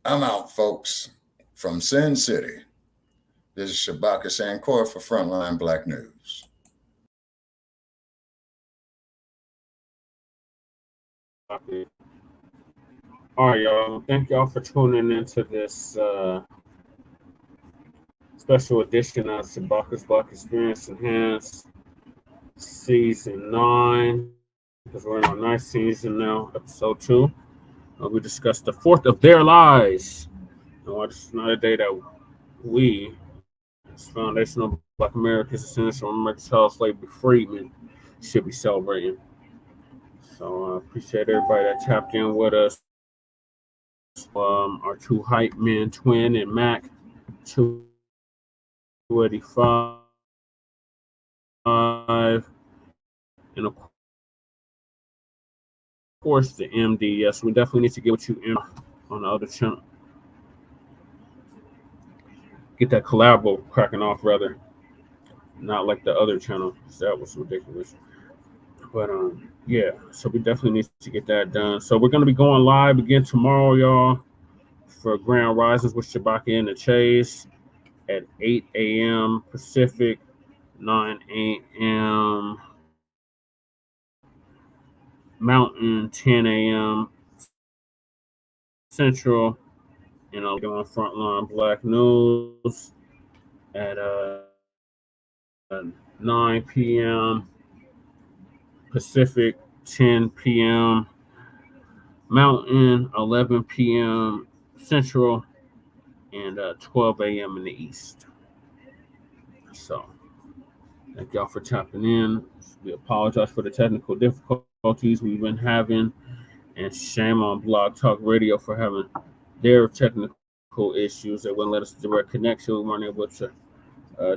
I'm out, folks, from Sin City. This is Shabaka'S for Frontline Black News. All right, y'all. Thank y'all for tuning into this special edition of Shabaka'S Black Experience Enhanced Season 9. Because we're in our 9th season now, Episode 2. We discussed the 4th of their lives. And this is not a day that we, as foundational Black Americans, descendants from America's child slavery freedmen, should be celebrating. So I appreciate everybody that tapped in with us. Our two hype men, Twin and Mac, 285, and of course the MD. Yes, we definitely need to get with you on the other channel. Get that collabo cracking off, rather. Not like the other channel. That was ridiculous. But yeah, so we definitely need to get that done. So we're gonna be going live again tomorrow, y'all, for Grand Risings with Shabaka and the Chase at 8 a.m. Pacific, 9 a.m. Mountain, 10 a.m. Central, and I'll be on Frontline Black News at 9 p.m. Pacific, 10 p.m. Mountain, 11 p.m. Central, and 12 a.m. in the East. So, thank y'all for tapping in. We apologize for the technical difficulties we've been having, and shame on Blog Talk Radio for having their technical issues that wouldn't let us direct connection. We weren't able to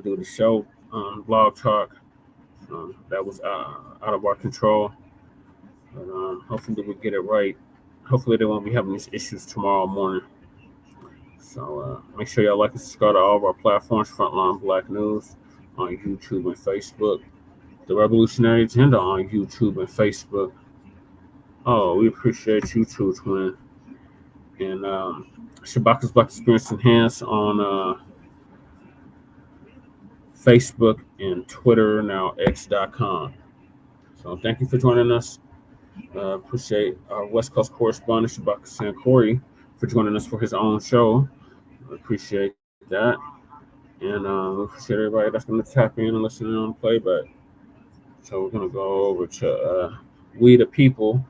do the show on Blog Talk. That was out of our control. But hopefully we'll get it right. Hopefully they won't be having these issues tomorrow morning. So make sure y'all like and subscribe to all of our platforms, Frontline Black News on YouTube and Facebook. The Revolutionary Agenda on YouTube and Facebook. Oh, we appreciate you too, Twin. And Shabaka'S Black Experience Enhanced on Facebook and Twitter, now X.com. So thank you for joining us. Appreciate our West Coast correspondent, Shabaka Corey, for joining us for his own show. Appreciate that. And we appreciate everybody that's going to tap in and listen in on playback. So we're going to go over to We the People.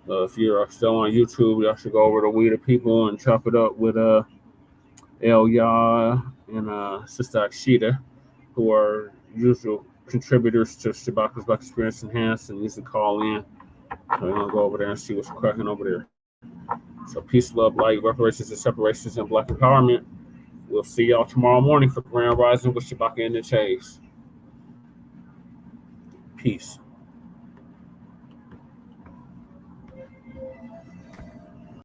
If you're still on YouTube, y'all should go over to We the People and chop it up with El Ya and Sister Akshita, who are usual contributors to Shabaka'S Black Experience Enhanced and usually call in. So we're going to go over there and see what's cracking over there. So peace, love, light, reparations, and separations, and Black empowerment. We'll see y'all tomorrow morning for Grand Rising with Shabaka and the Chase. Peace.